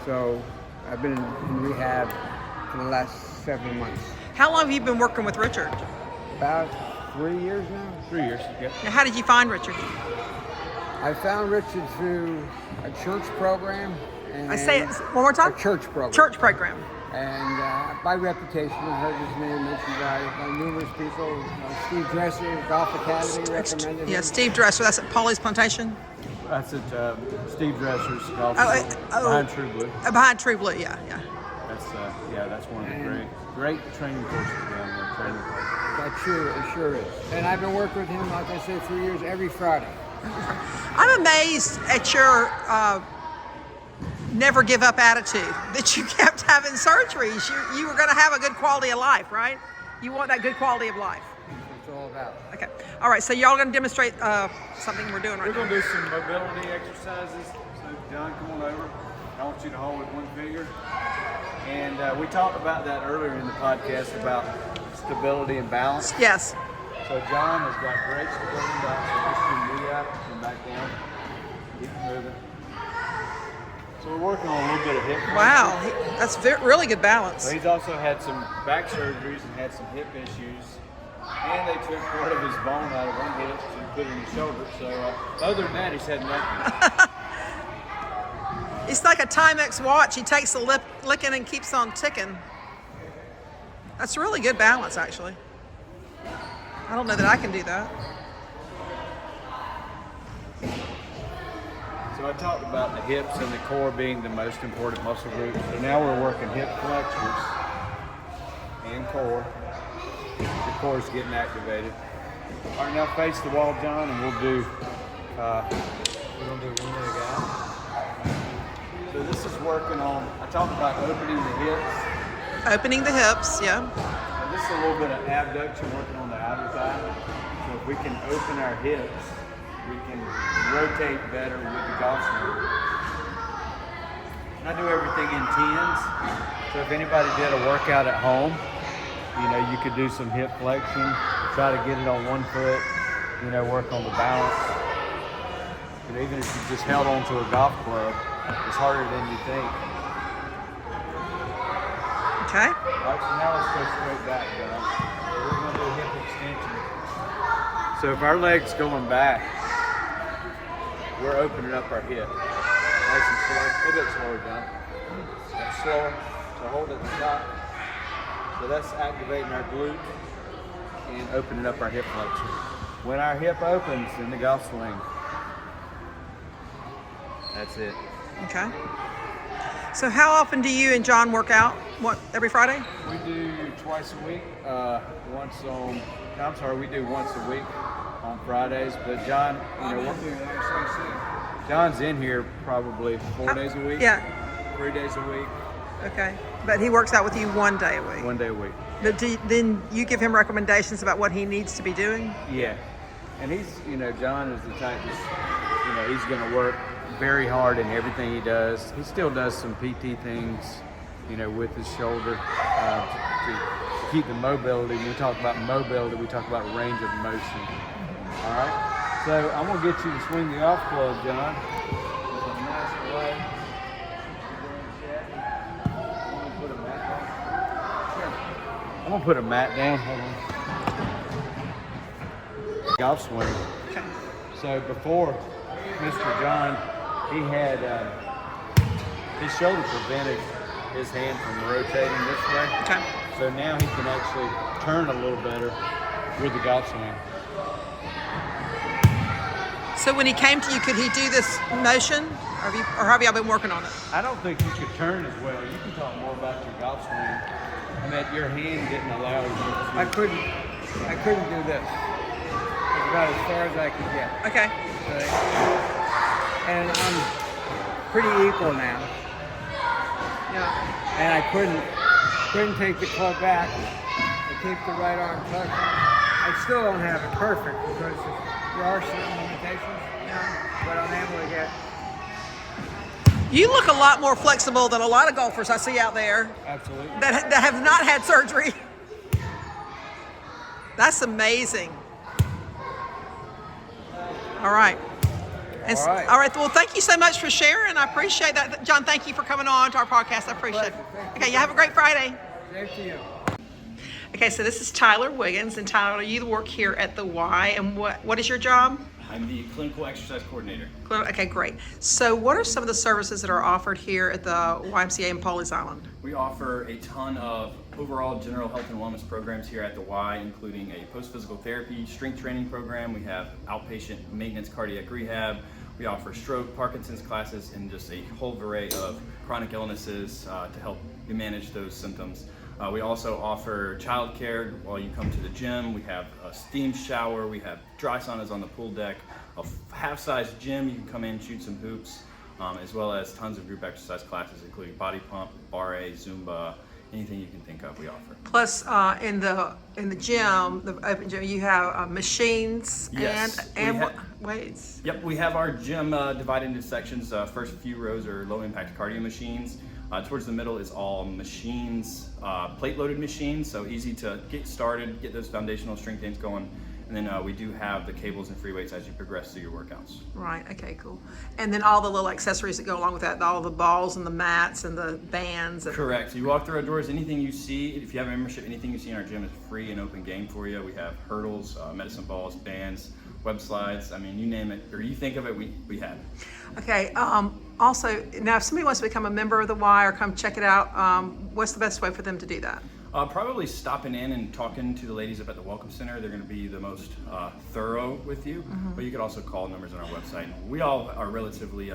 So I've been in rehab for the last 7 months. How long have you been working with Richard? About 3 years now. 3 years, yep. Now, how did you find Richard? I found Richard through a church program. And I say it one more time. A church program. Church program. And by reputation, I heard his name mentioned by numerous people. Steve Dresser, Golf Academy recommended Yeah, him. Steve Dresser. That's at Pawleys Plantation. That's at Steve Dresser's golf Oh, school behind True Blue. Behind True Blue. Yeah, yeah. That's one of the great training courses down there. Training course. It sure is. And I've been working with him, like I say, 3 years, every Friday. I'm amazed at your never give up attitude, that you kept having surgeries. You were going to have a good quality of life, right? You want that good quality of life. That's what it's all about. Okay. All right. So y'all going to demonstrate something we're doing right We're going now. to do some mobility exercises. So John, come on over. I want you to hold with one finger. And we talked about that earlier in the podcast about stability and balance. Yes. So John has got great stability and balance. So just your knee up and back down. Keep moving. So we're working on a little bit of hip flexion. Wow. That's really good balance. So he's also had some back surgeries and had some hip issues. And they took part of his bone out of one hip to put in his shoulder. So other than that, he's had nothing. It's like a Timex watch. He takes the licking and keeps on ticking. That's really good balance, actually. I don't know that I can do that. So I talked about the hips and the core being the most important muscle groups. So now we're working hip flexors and core. The core is getting activated. All right, now face the wall, John, and we're gonna do one leg out. So this is working on, I talked about opening the hips. Opening the hips, yeah. And this is a little bit of abduction working on the outer thigh. So if we can open our hips, we can rotate better with the golf swing. And I do everything in tens. So if anybody did a workout at home, you could do some hip flexion, try to get it on one foot, work on the balance. But even if you just held onto a golf club, it's harder than you think. Okay. All right, so now let's go straight back, John. We're going to do a hip extension. So if our leg's going back, we're opening up our hip. Nice and slow. A little bit slower, John. That's slower. So hold at the top. So that's activating our glute and opening up our hip flexion. When our hip opens in the golf swing, that's it. Okay. So how often do you and John work out? What, every Friday? We do twice a week. We do once a week. on Fridays, but John, John's in here probably 4 days a week. Yeah. 3 days a week. Okay. But he works out with you 1 day a week. 1 day a week. But then you give him recommendations about what he needs to be doing? Yeah. And he's, John is the type he's going to work very hard in everything he does. He still does some PT things, with his shoulder to keep the mobility. When we talk about mobility, we talk about range of motion. All right? So I'm going to get you to swing the golf club, John. It's a nice way. I'm going to put a mat down. Hold on. Golf swing. Okay. So before Mr. John, he had his shoulder prevented his hand from rotating this way. Okay. So now he can actually turn a little better with the golf swing. So when he came to you, could he do this motion? Or have y'all been working on it? I don't think you could turn as well. You can talk more about your golf swing and that your hand didn't allow you to. I couldn't do this. It's about as far as I could get. Okay. And I'm pretty equal now. Yeah. And I couldn't take the club back and keep the right arm touching. I still don't have it perfect because there are certain limitations. Yeah. But I'm able to get. You look a lot more flexible than a lot of golfers I see out there Absolutely. that have not had surgery. That's amazing. All right. And All right. All right. Well, thank you so much for sharing. I appreciate that. John, thank you for coming on to our podcast. I appreciate it. Okay, you have a great Friday. Same to you. Okay, so this is Tyler Wiggins. And Tyler, you work here at the Y. And what is your job? I'm the clinical exercise coordinator. Okay, great. So what are some of the services that are offered here at the YMCA in Pawleys Island? We offer a ton of overall general health and wellness programs here at the Y, including a post-physical therapy, strength training program. We have outpatient maintenance cardiac rehab. We offer stroke, Parkinson's classes, and just a whole array of chronic illnesses to help you manage those symptoms. We also offer childcare while you come to the gym. We have a steam shower. We have dry saunas on the pool deck, a half-size gym. You can come in, shoot some hoops, as well as tons of group exercise classes, including body pump, barre, Zumba, anything you can think of, we offer. Plus, in the gym, the open gym, you have machines Yes, and weights. Yep, we have our gym divided into sections. First few rows are low-impact cardio machines. Towards the middle is all machines, plate-loaded machines, so easy to get started, get those foundational strength gains going. And then we do have the cables and free weights as you progress through your workouts. Right, okay, cool. And then all the little accessories that go along with that, all the balls and the mats and the bands. Correct. So you walk through our doors, anything you see, if you have a membership, anything you see in our gym is free and open game for you. We have hurdles, medicine balls, bands, web slides. I mean, you name it, or you think of it, we have it. Okay, also, now if somebody wants to become a member of the Y or come check it out, what's the best way for them to do that? Probably stopping in and talking to the ladies up at the Welcome Center. They're going to be the most thorough with you, but you could also call numbers on our website. We all are relatively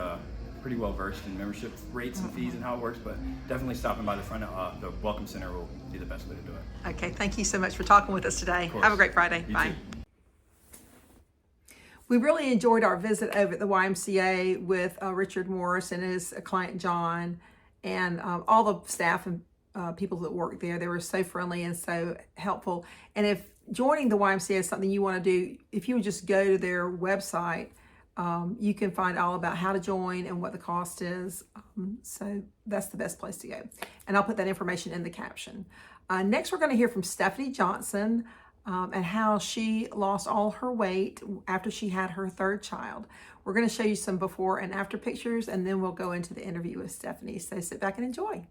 pretty well versed in membership rates and fees and how it works, but definitely stopping by the front of the Welcome Center will be the best way to do it. Okay, thank you so much for talking with us today. course. Have a great Friday. You Bye. too. We really enjoyed our visit over at the YMCA with Richard Morris and his client John, and all the staff and people that work there. They were so friendly and so helpful. And if joining the YMCA is something you want to do, if you would just go to their website, you can find all about how to join and what the cost is. So that's the best place to go. And I'll put that information in the caption. Next, we're going to hear from Stephanie Johnson and how she lost all her weight after she had her third child. We're going to show you some before and after pictures, and then we'll go into the interview with Stephanie. So sit back and enjoy.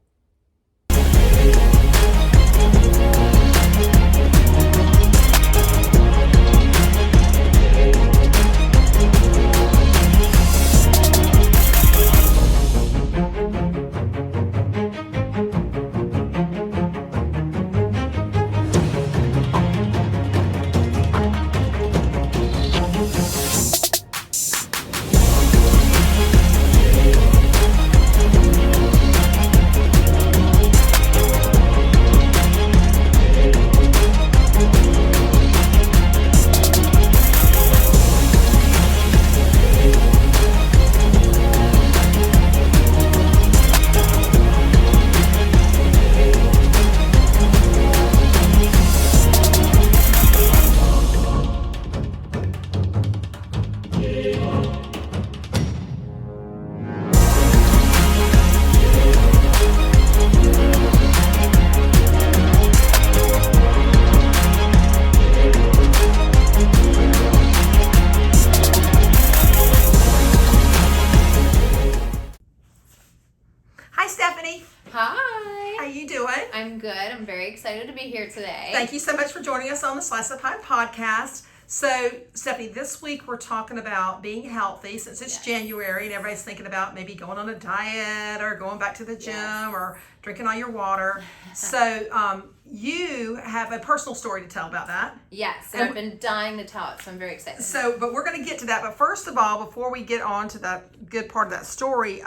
Hi. How you doing? I'm good. I'm very excited to be here today. Thank you so much for joining us on the Slice of Pie podcast. So, Stephanie, this week we're talking about being healthy since it's January and everybody's thinking about maybe going on a diet or going back to the gym or drinking all your water. So, you have a personal story to tell about that. Yes, and I've been dying to tell it, so I'm very excited. So, but we're going to get to that. But first of all, before we get on to that good part of that story,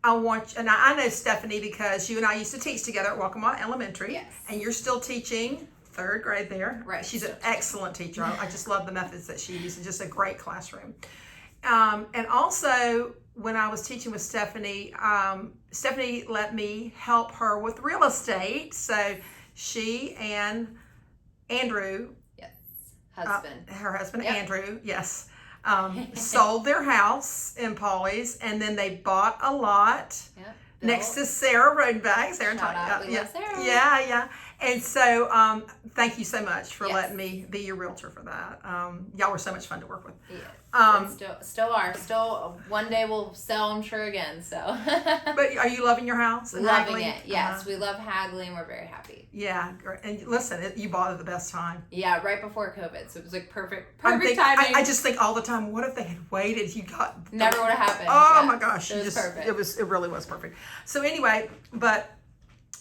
I know Stephanie because you and I used to teach together at Waccamaw Elementary. Yes. And you're still teaching 3rd grade there. Right. She's an excellent teacher. I just love the methods that she uses. Just a great classroom. And also, when I was teaching with Stephanie, Stephanie let me help her with real estate. So she and Andrew, Husband. her husband Yep. Andrew, yes, sold their house in Pawleys, and then they bought a lot next to Sarah Rodenbach. Sarah and Shout Tanya. out, we love Sarah. Yeah. And so, thank you so much for Yes. letting me be your realtor for that. Y'all were so much fun to work with. Yes. Um, still are. Still, one day we'll sell, I'm sure, again. So. But are you loving your house? And Loving haggling? it. Yes, we love haggling. We're very happy. Yeah, great. And listen, you bought at the best time. Yeah, right before COVID, so it was like perfect I timing. I just think all the time, what if they had waited? You got Never would have happened. Oh Yeah. my gosh, It was perfect. It really was perfect. So anyway, but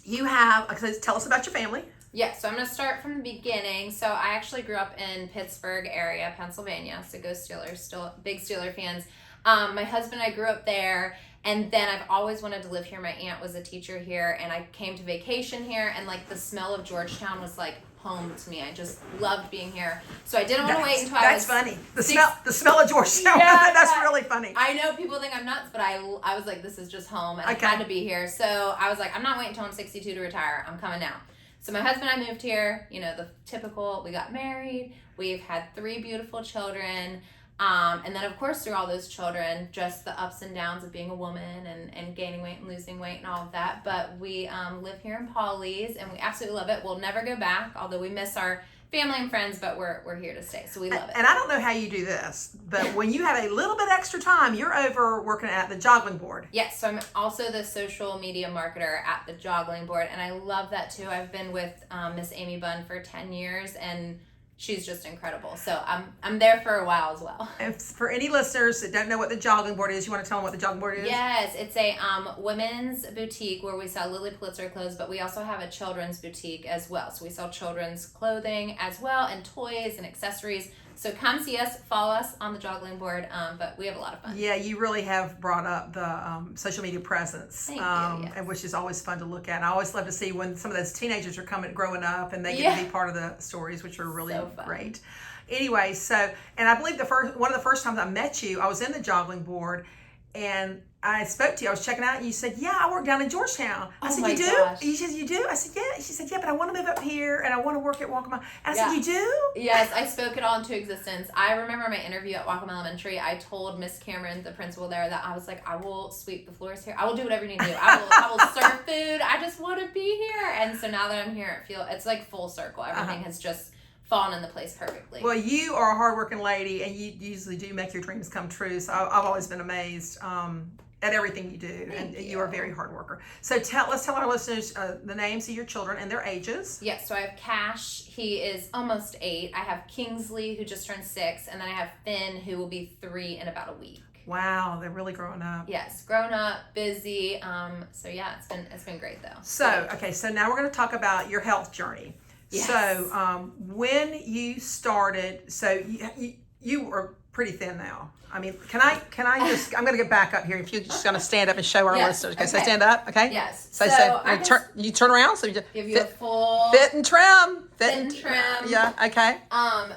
you have, tell us about your family. Yeah, so I'm going to start from the beginning. So I actually grew up in Pittsburgh area, Pennsylvania. So go Steelers, still big Steeler fans. My husband and I grew up there, and then I've always wanted to live here. My aunt was a teacher here, and I came to vacation here, and like the smell of Georgetown was like home to me. I just loved being here. So I didn't want to wait until I was... That's funny. The smell of Georgetown. Yeah, That's really funny. I know people think I'm nuts, but I was like, this is just home, and I had to be here. So I was like, I'm not waiting until I'm 62 to retire. I'm coming now. So my husband and I moved here, the typical, we got married, we've had 3 beautiful children, and then of course through all those children, just the ups and downs of being a woman and gaining weight and losing weight and all of that, but we live here in Pawleys, and we absolutely love it. We'll never go back, although we miss our family and friends, but we're here to stay, so we love it. And I don't know how you do this, but when you have a little bit extra time, you're over working at the joggling board. Yes, so I'm also the social media marketer at the joggling board, and I love that too. I've been with Miss Amy Bunn for 10 years, and she's just incredible. So I'm there for a while as well. And for any listeners that don't know what the joggling board is, you want to tell them what the joggling board is? Yes, it's a women's boutique where we sell Lily Pulitzer clothes, but we also have a children's boutique as well. So we sell children's clothing as well, and toys and accessories. So come see us, follow us on the joggling board, but we have a lot of fun. Yeah, you really have brought up the social media presence, Thank you, yes. and which is always fun to look at. I always love to see when some of those teenagers are growing up, and they get to be part of the stories, which are really great. Anyway, so, and I believe one of the first times I met you, I was in the joggling board, and I spoke to you. I was checking out, and you said, "Yeah, I work down in Georgetown." I said, "You do?" Gosh. You said, "You do?" I said, "Yeah." She said, "Yeah, but I want to move up here, and I want to work at Waccamaw." And I said, "You do?" Yes, I spoke it all into existence. I remember my interview at Waccamaw Elementary. I told Miss Cameron, the principal there, that I was like, I will sweep the floors here. I will do whatever you need to do. I will serve food. I just want to be here. And so now that I'm here, it's like full circle. Everything has just fallen into place perfectly. Well, you are a hardworking lady, and you usually do make your dreams come true. So I've always been amazed at everything you do, and you are a very hard worker. So let's tell our listeners the names of your children and their ages. Yes, so I have Cash, he is almost 8. I have Kingsley, who just turned 6, and then I have Finn, who will be 3 in about a week. Wow, they're really growing up. Yes, grown up, busy. So yeah, it's been great though. So now we're going to talk about your health journey. Yes. So when you started, so you were pretty thin now. I mean, can I just, I'm going to get back up here. If you're just going to stand up and show our listeners. Okay, so stand up, okay? Yes. So I you turn around. So you just give you a full fit and trim. Fit and trim. Yeah, okay.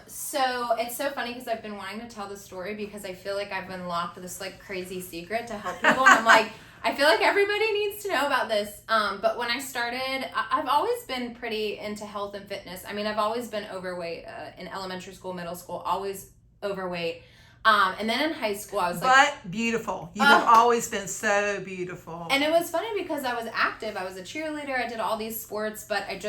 So it's so funny because I've been wanting to tell the story because I feel like I've unlocked this like crazy secret to help people. And I'm like, I feel like everybody needs to know about this. But when I started, I've always been pretty into health and fitness. I mean, I've always been overweight in elementary school, middle school, always overweight. And then in high school, I was like, but beautiful. You have always been so beautiful. and it was funny because I was active. I was a cheerleader. I did all these sports, but I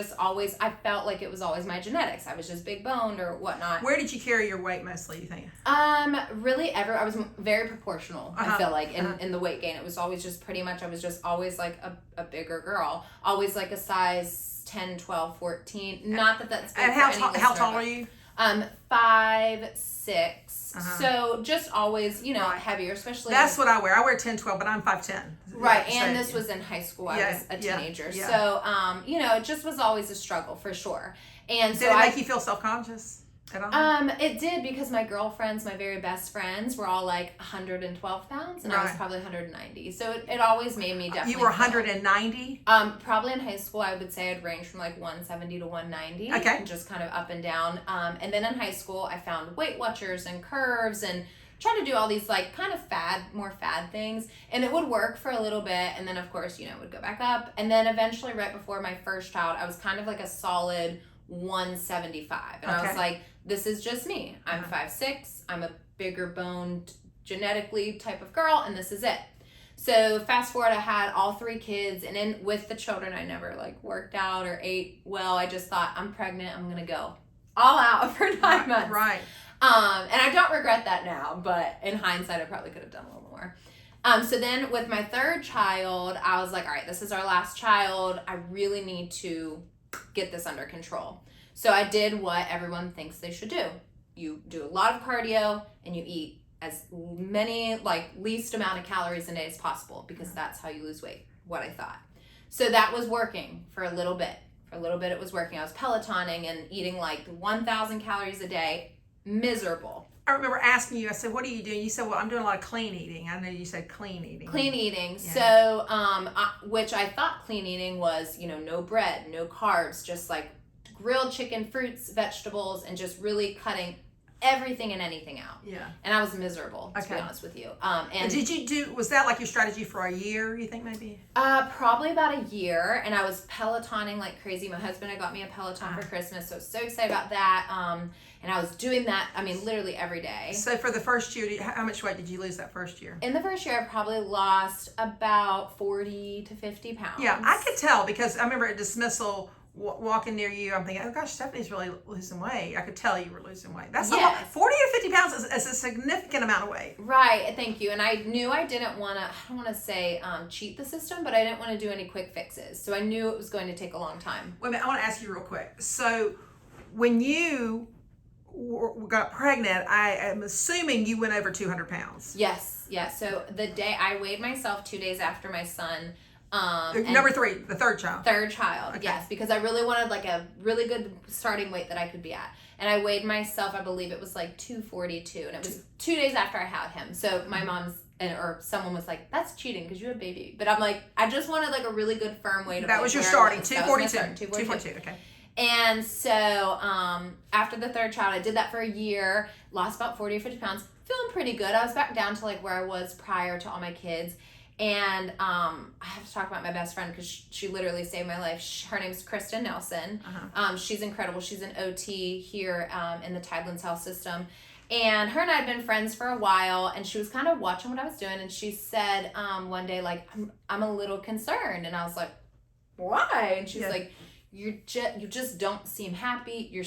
felt like it was always my genetics. I was just big boned or whatnot. Where did you carry your weight mostly, you think? Really I was very proportional. I feel like in the weight gain, it was always just pretty much, I was just always like a bigger girl, always like a size 10, 12, 14. Not that that's good. And how tall are you? 5'6". So just always, heavier, especially. That's what I wear. I wear 10, 12, but I'm 5'10". Right, So, and this was in high school. I was a teenager. Yeah. So, it just was always a struggle for sure. And Did so it make you feel self-conscious at all? It did, because my girlfriends, my very best friends, were all like 112 pounds, and I was probably 190. So it always made me definitely. You were 190? Probably in high school, I would say I'd range from like 170 to 190. Okay. And just kind of up and down. And then in high school, I found Weight Watchers and curves and tried to do all these like kind of more fad things, and it would work for a little bit, and then of course, it would go back up. And then eventually, right before my first child, I was kind of like a solid 175, and I was like, this is just me. I'm 5'6". I'm a bigger boned, genetically type of girl, and this is it. So fast forward, I had all 3 kids, and then with the children, I never like worked out or ate well. I just thought, I'm pregnant. I'm gonna go all out for 9 months. Right. And I don't regret that now, but in hindsight, I probably could have done a little more. So then with my 3rd child, I was like, all right, this is our last child. I really need to get this under control. So I did what everyone thinks they should do. You do a lot of cardio and you eat as many, least amount of calories a day as possible, because that's how you lose weight, what I thought. So that was working for a little bit. For a little bit, it was working. I was Pelotoning and eating 1,000 calories a day. Miserable. I remember asking you, I said, what are you doing? You said, well, I'm doing a lot of clean eating. I know you said clean eating. Clean eating. Yeah. So, which I thought clean eating was, no bread, no carbs, just grilled chicken, fruits, vegetables, and just really cutting everything and anything out. Yeah. And I was miserable, to be honest with you. And was that your strategy for a year, you think maybe? Probably about a year, and I was Pelotoning like crazy. My husband had got me a Peloton for Christmas, so I was so excited about that. And I was doing that, literally every day. So for the first year, how much weight did you lose that first year? In the first year, I probably lost about 40 to 50 pounds. Yeah, I could tell, because I remember at dismissal, walking near you, I'm thinking, oh gosh, Stephanie's really losing weight. I could tell you were losing weight. That's a lot. 40 to 50 pounds is a significant amount of weight. Right, thank you. And I knew I didn't want to, I don't want to say cheat the system, but I didn't want to do any quick fixes. So I knew it was going to take a long time. Wait a minute, I want to ask you real quick. So when you got pregnant, I am assuming you went over 200 pounds. Yes. So the day I weighed myself 2 days after my son. Number 3, the 3rd child. 3rd child, okay. Yes, because I really wanted a really good starting weight that I could be at. And I weighed myself, I believe it was 242, and it was 2 days after I had him. So my mom's, or someone was like, that's cheating because you had a baby. But I'm like, I just wanted a really good firm weight. That was your starting, 242. 242, okay. And so after the 3rd child, I did that for a year, lost about 40 or 50 pounds, feeling pretty good. I was back down to where I was prior to all my kids. And I have to talk about my best friend, because she literally saved my life. Her name's Kristen Nelson. She's incredible. She's an OT here in the Tidelands Health System. And her and I had been friends for a while, and she was kind of watching what I was doing. And she said one day, I'm a little concerned. And I was like, why? And she's like, you just don't seem happy. You're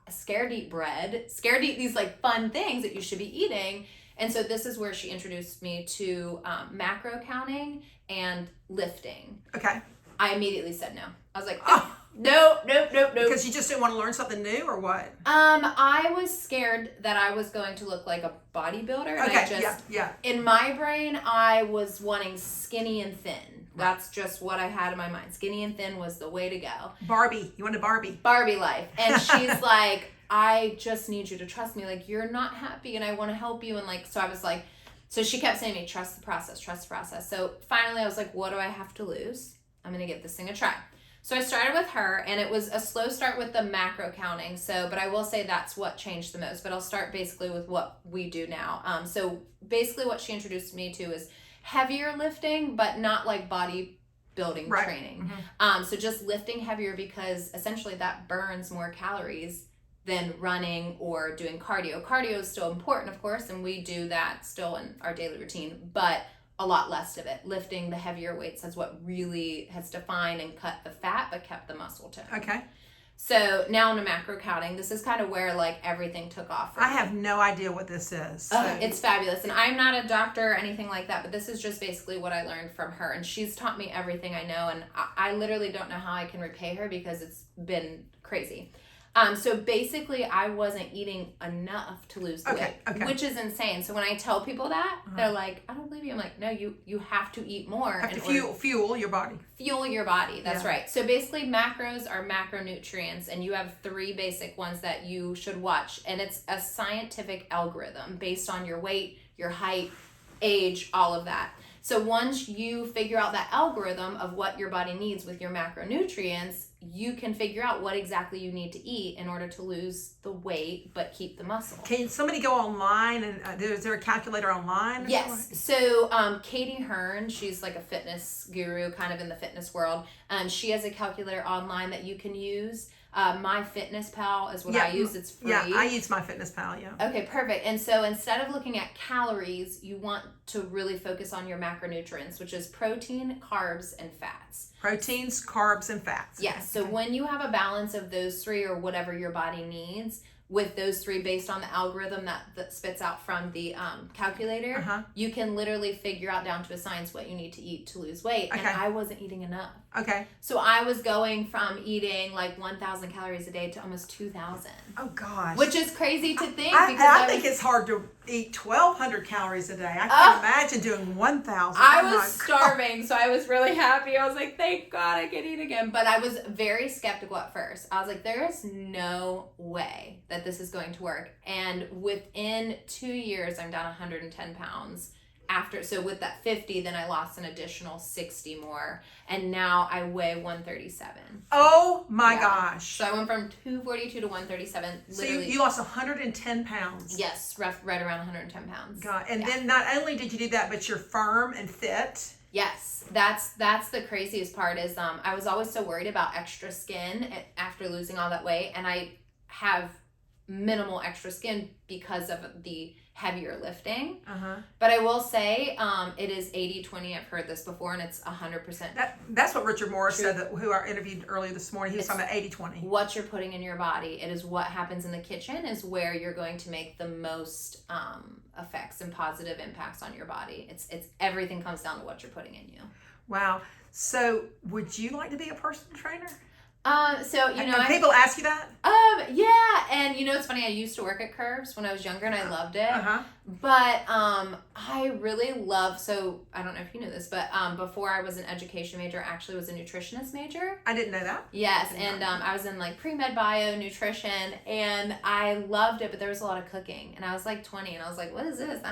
scared to eat bread, scared to eat these fun things that you should be eating. And so this is where she introduced me to macro counting and lifting. Okay. I immediately said no. I was like, no. Because you just didn't want to learn something new, or what? I was scared that I was going to look like a bodybuilder. And Okay, yeah. In my brain, I was wanting skinny and thin. That's just what I had in my mind. Skinny and thin was the way to go. Barbie. You wanted Barbie. Barbie life. And she's like, I just need you to trust me. You're not happy, and I want to help you. And so I was like, so she kept saying to me, trust the process. So finally I was like, what do I have to lose? I'm going to give this thing a try. So I started with her, and it was a slow start with the macro counting. But I will say that's what changed the most. But I'll start basically with what we do now. So basically what she introduced me to is heavier lifting, but not bodybuilding training. So just lifting heavier, because essentially that burns more calories than running or doing cardio. Cardio is still important, of course, and we do that still in our daily routine, but a lot less of it. Lifting the heavier weights is what really has defined and cut the fat but kept the muscle tone. Okay. So now into macro counting, this is kind of where like everything took off for I me. have no idea what this is. So. It's fabulous. And I'm not a doctor or anything like that, but this is just basically what I learned from her. And she's taught me everything I know. And I literally don't know how I can repay her because it's been crazy. So basically I wasn't eating enough to lose the weight, which is insane. So when I tell people that, they're like, I don't believe you. I'm like, no, you have to eat more. Have to fuel your body. Fuel your body. That's right. So basically macros are macronutrients, and you have 3 basic ones that you should watch. And it's a scientific algorithm based on your weight, your height, age, all of that. So once you figure out that algorithm of what your body needs with your macronutrients, you can figure out what exactly you need to eat in order to lose the weight but keep the muscle. Can somebody go online and is there a calculator online? Yes. So Katie Hearn, she's like a fitness guru kind of in the fitness world. She has a calculator online that you can use. MyFitnessPal is what I use. It's free. Yeah, I use MyFitnessPal, yeah. Okay, perfect. And so instead of looking at calories, you want to really focus on your macronutrients, which is protein, carbs, and fats. Proteins, carbs, and fats. Yes. So when you have a balance of those 3 or whatever your body needs, with those 3 based on the algorithm that spits out from the calculator, you can literally figure out down to a science what you need to eat to lose weight. Okay. And I wasn't eating enough. Okay. So I was going from eating like 1,000 calories a day to almost 2,000. Oh gosh. Which is crazy to think. I think it's hard to eat 1,200 calories a day. I can't imagine doing 1,000. I was starving, so I was really happy. I was like, thank God I can eat again. But I was very skeptical at first. I was like, there is no way that this is going to work. And within 2 years, I'm down 110 pounds. So with that 50, then I lost an additional 60 more. And now I weigh 137. Oh my gosh. So I went from 242 to 137. So you lost 110 pounds. Yes, right around 110 pounds. God. And then not only did you do that, but you're firm and fit. Yes, that's the craziest part is I was always so worried about extra skin after losing all that weight. And I have minimal extra skin because of the heavier lifting. But I will say it is 80-20. I've heard this before, and it's 100%. That's what Richard Morris said, who I interviewed earlier this morning. He was talking about 80-20. What you're putting in your body. It is what happens in the kitchen is where you're going to make the most effects and positive impacts on your body. It's everything comes down to what you're putting in you. Wow. So would you like to be a personal trainer? So people ask you that? Yeah, and it's funny. I used to work at Curves when I was younger, and I loved it. But I really love. So I don't know if you knew this, but before I was an education major, I actually was a nutritionist major. I didn't know that. Yes, and I was in like pre-med bio nutrition, and I loved it. But there was a lot of cooking, and I was like 20, and I was like, "What is this? I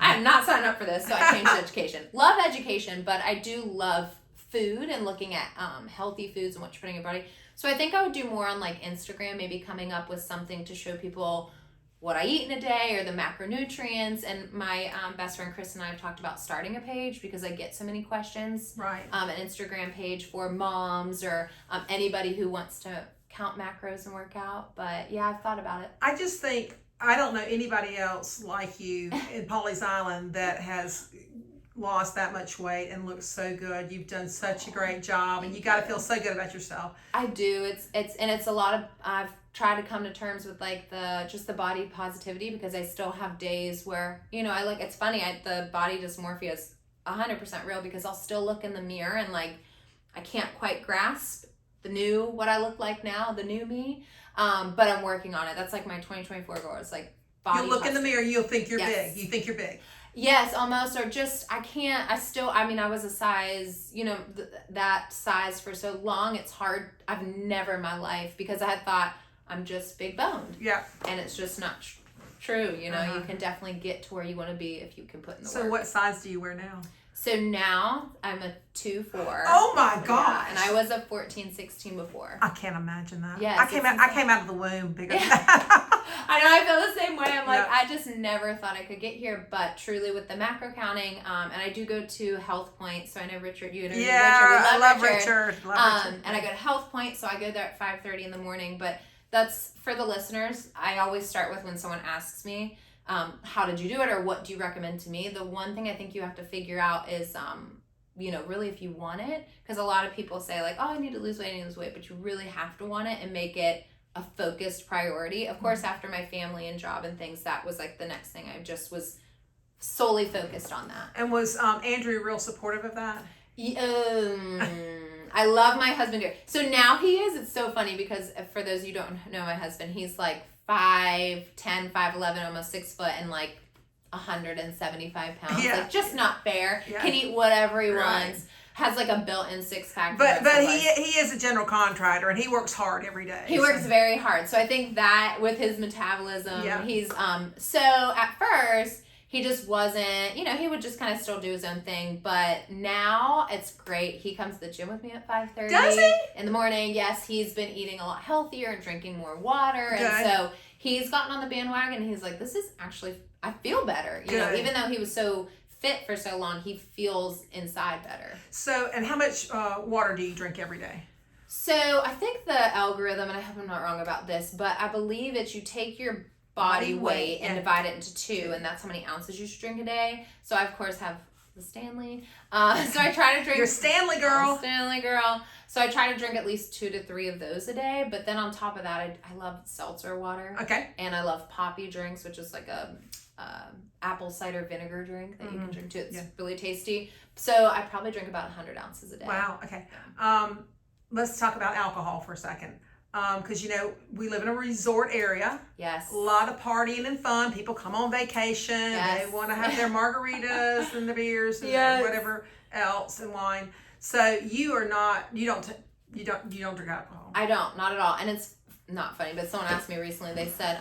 am not signing up for this." So I changed to education. Love education, but I do love food and looking at healthy foods and what you're putting in your body. So I think I would do more on like Instagram, maybe coming up with something to show people what I eat in a day or the macronutrients. And my best friend Chris and I have talked about starting a page because I get so many questions. Right. An Instagram page for moms or anybody who wants to count macros and work out. But yeah, I've thought about it. I just think I don't know anybody else like you in Pawleys Island that has lost that much weight and looks so good. You've done such a great job, and you got to feel so good about yourself. I do. It's a lot of. I've tried to come to terms with like the body positivity because I still have days where it's funny. The body dysmorphia is 100% real because I'll still look in the mirror and like I can't quite grasp what I look like now, the new me. But I'm working on it. That's like my 2024 goal. It's like body. You'll look in the mirror, you'll think you're Yes. big. You think you're big. Yes, almost, or just, I was a size, that size for so long, it's hard. I've never in my life, because I had thought I'm just big boned. Yeah. And it's just not true, you can definitely get to where you want to be if you can put in the work. So what size do you wear now? So now I'm a 2'4". Oh my gosh. Yeah, and I was a 14-16 before. I can't imagine that. Yes, I came out of the womb bigger than that. I know, I feel the same way. I'm like, Yeah. I just never thought I could get here, but truly with the macro counting, and I do go to HealthPoint, so I know Richard, you interviewed Richard. Yeah, We I love Richard. Richard. And I go to HealthPoint, so I go there at 5:30 in the morning, but that's for the listeners. I always start with when someone asks me, how did you do it, or what do you recommend to me? The one thing I think you have to figure out is, really if you want it, because a lot of people say like, oh, I need to lose weight, but you really have to want it and make it a focused priority. Of course, after my family and job and things, that was like the next thing. I just was solely focused on that. And was Andrew real supportive of that? I love my husband here. So now he is. It's so funny because for those of you who don't know my husband, he's like 5'10", 5'11", almost 6 foot, and like 175 pounds. Yeah. Like, just not fair. Yeah. Can eat whatever he Right. wants. Has like a built-in six-pack. But he is a general contractor, and he works hard every day. He works very hard. So I think that with his metabolism, Yeah. he's so at first he just wasn't, he would just kind of still do his own thing. But now it's great. He comes to the gym with me at 5:30. Does he? In the morning. Yes, he's been eating a lot healthier and drinking more water. Good. And so he's gotten on the bandwagon, and he's like, this is actually, I feel better. Good. Even though he was so fit for so long, he feels inside better. So, and how much water do you drink every day? So I think the algorithm, and I hope I'm not wrong about this, but I believe it's you take your body weight and divide it into 2, and that's how many ounces you should drink a day. So I, of course, have the Stanley. So I try to drink. You're Stanley girl. Stanley girl. So I try to drink at least 2 to 3 of those a day. But then on top of that, I love seltzer water. Okay. And I love poppy drinks, which is like a apple cider vinegar drink that you can drink too. It's really tasty. So I probably drink about 100 ounces a day. Wow. Okay. Let's talk about alcohol for a second. Because, we live in a resort area. Yes. A lot of partying and fun. People come on vacation. Yes. They want to have their margaritas and the beers and Yes. whatever else and wine. So you don't drink alcohol. I don't, not at all. And it's not funny, but someone asked me recently, they said,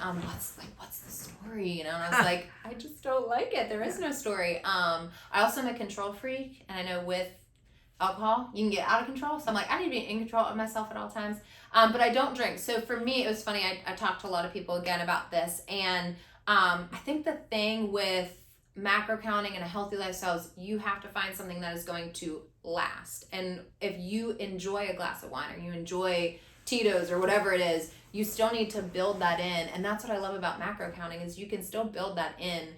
what's the story? And I was like, I just don't like it. There is no story. I also am a control freak, and I know with alcohol, you can get out of control. So I'm like, I need to be in control of myself at all times. But I don't drink. So for me, it was funny. I talked to a lot of people again about this. And I think the thing with macro counting and a healthy lifestyle is you have to find something that is going to last. And if you enjoy a glass of wine, or you enjoy Tito's or whatever it is, you still need to build that in. And that's what I love about macro counting is you can still build that in.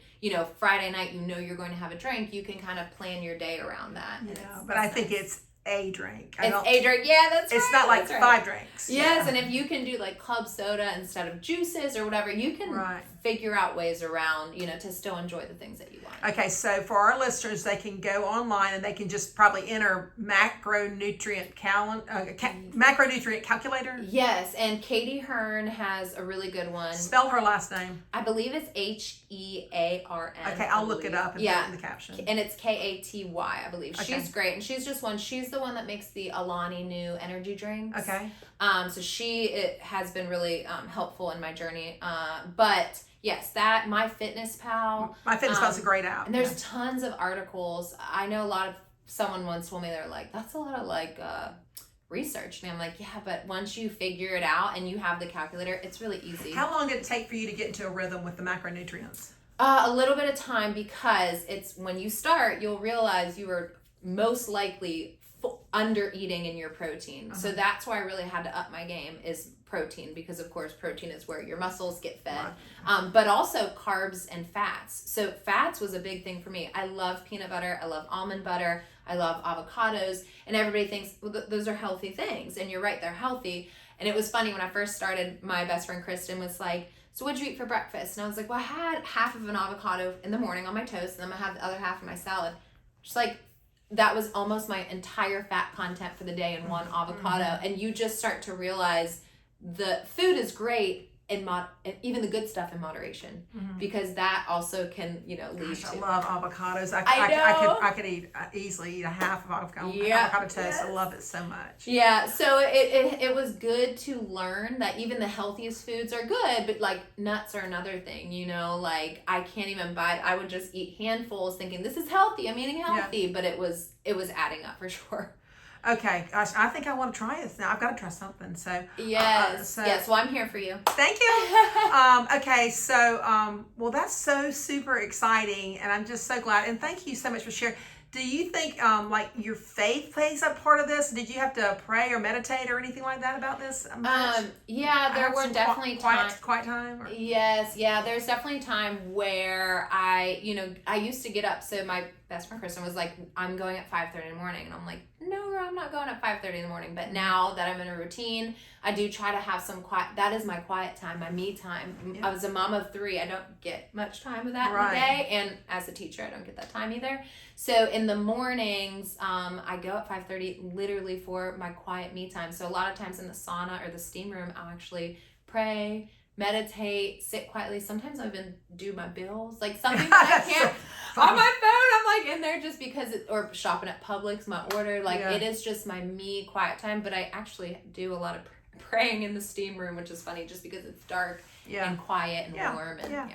Friday night, you're going to have a drink. You can kind of plan your day around that. Yeah, but I think it's a drink. It's a drink. Yeah, that's right. It's not like That's 5 drinks. Yes, Yeah. and if you can do like club soda instead of juices or whatever, you can figure out ways around, to still enjoy the things that you want. Okay, so for our listeners, they can go online and they can just probably enter macronutrient calculator. Yes, and Katie Hearn has a really good one. Spell her last name. I believe it's HearN. Okay, I'll look it up and put it in the caption. And it's Katy, I believe. Okay. She's great, and she's the one that makes the Alani Nu energy drinks. Okay. So it has been really helpful in my journey. But yes, that MyFitnessPal. MyFitnessPal's a great app. And there's tons of articles. I know someone once told me they're like, that's a lot of research. And I'm like, yeah, but once you figure it out and you have the calculator, it's really easy. How long did it take for you to get into a rhythm with the macronutrients? A little bit of time, because it's when you start, you'll realize you are most likely under eating in your protein. So that's why I really had to up my game is protein, because of course protein is where your muscles get fed. But also carbs and fats. So fats was a big thing for me. I love peanut butter. I love almond butter. I love avocados. And everybody thinks those are healthy things. And you're right, they're healthy. And it was funny when I first started, my best friend Kristen was like, so what'd you eat for breakfast? And I was like, well, I had half of an avocado in the morning on my toast, and then I have the other half in my salad. Just like, that was almost my entire fat content for the day in one avocado. And you just start to realize the food is great, even the good stuff in moderation, because that also can, lead to. I love avocados. I could easily eat a half of avocado toast. Yes. I love it so much. Yeah, so it was good to learn that even the healthiest foods are good, but like nuts are another thing, like I can't even buy, I would just eat handfuls thinking this is healthy, I'm eating healthy, but it was adding up for sure. Okay, gosh, I think I want to try this now. I've got to try something. So yes, well, I'm here for you. Thank you. Okay, so well, that's so super exciting, and I'm just so glad. And thank you so much for sharing. Do you think like your faith plays a part of this? Did you have to pray or meditate or anything like that about this? Yeah, there were definitely quiet time. Or? Yes, yeah, there's definitely time where I used to get up. So my best friend Kristen was like, I'm going at 5:30 in the morning, and I'm like, no, I'm not going at 5:30 in the morning. But now that I'm in a routine, I do try to have some quiet. That is my quiet time, my me time. Yeah. I was a mom of 3. I don't get much time with that in the day, and as a teacher, I don't get that time either. So in the mornings, I go at 5:30 literally for my quiet me time. So a lot of times in the sauna or the steam room, I'll actually pray, meditate, sit quietly. Sometimes I even do my bills, like something that I can't on my phone. I'm like in there just because or shopping at Publix, my order. Like it is just my me quiet time. But I actually do a lot of praying in the steam room, which is funny just because it's dark and quiet and warm and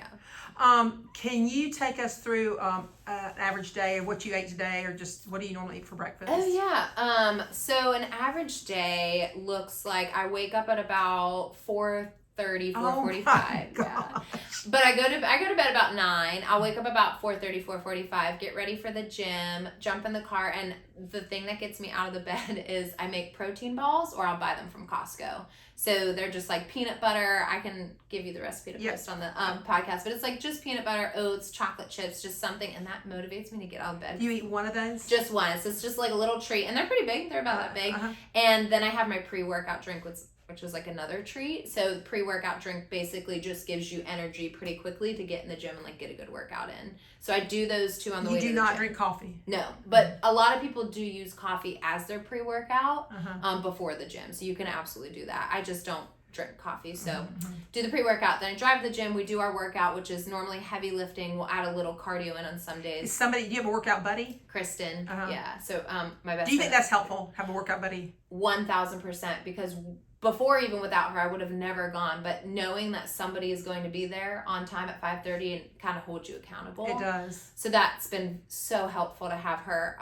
can you take us through an average day of what you ate today, or just what do you normally eat for breakfast? Oh yeah. So an average day looks like I wake up at about 4:30, 4:45. Yeah. But I go to bed about 9. I'll wake up about 4:30, 4:45, get ready for the gym, jump in the car, and the thing that gets me out of the bed is I make protein balls, or I'll buy them from Costco. So they're just like peanut butter. I can give you the recipe to post on the podcast, but it's like just peanut butter, oats, chocolate chips, just something, and that motivates me to get out of bed. You eat one of those? Just one. So it's just like a little treat, and they're pretty big. They're about that big. And then I have my pre-workout drink, which was like another treat. So pre-workout drink basically just gives you energy pretty quickly to get in the gym and like get a good workout in. So I do those 2 on the way to the gym. You do not drink coffee? No, but a lot of people do use coffee as their pre-workout before the gym. So you can absolutely do that. I just don't drink coffee. So do the pre-workout. Then I drive to the gym. We do our workout, which is normally heavy lifting. We'll add a little cardio in on some days. Do you have a workout buddy? Kristen. Yeah. So my best Do you think that's helpful, have a workout buddy? 1,000%, because before, even without her, I would have never gone. But knowing that somebody is going to be there on time at 5:30 and kind of hold you accountable. It does. So that's been so helpful to have her.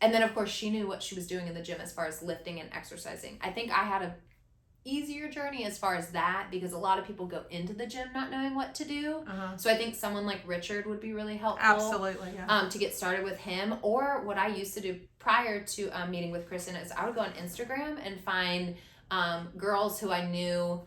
And then, of course, she knew what she was doing in the gym as far as lifting and exercising. I think I had a easier journey as far as that, because a lot of people go into the gym not knowing what to do. So I think someone like Richard would be really helpful. Absolutely, to get started with him. Or what I used to do prior to meeting with Kristen is I would go on Instagram and find girls who I knew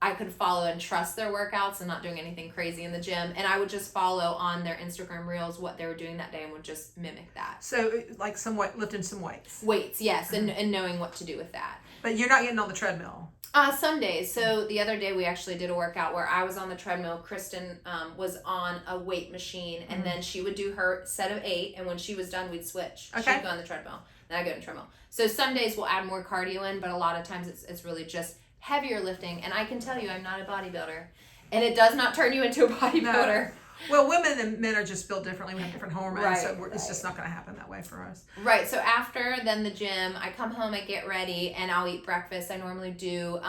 I could follow and trust their workouts and not doing anything crazy in the gym, and I would just follow on their Instagram reels what they were doing that day and would just mimic that. So like lifting some weights. Yes, and knowing what to do with that. But you're not getting on the treadmill. Some days. So the other day we actually did a workout where I was on the treadmill. Kristen was on a weight machine, and then she would do her set of 8, and when she was done, we'd switch. Okay. She'd go on the treadmill, then I go on the treadmill. So some days we'll add more cardio in, but a lot of times it's really just heavier lifting. And I can tell you, I'm not a bodybuilder, and it does not turn you into a bodybuilder. No. Well, women and men are just built differently. We have different hormones, so it's just not going to happen that way for us. Right. So after then the gym, I come home, I get ready, and I'll eat breakfast. I normally do.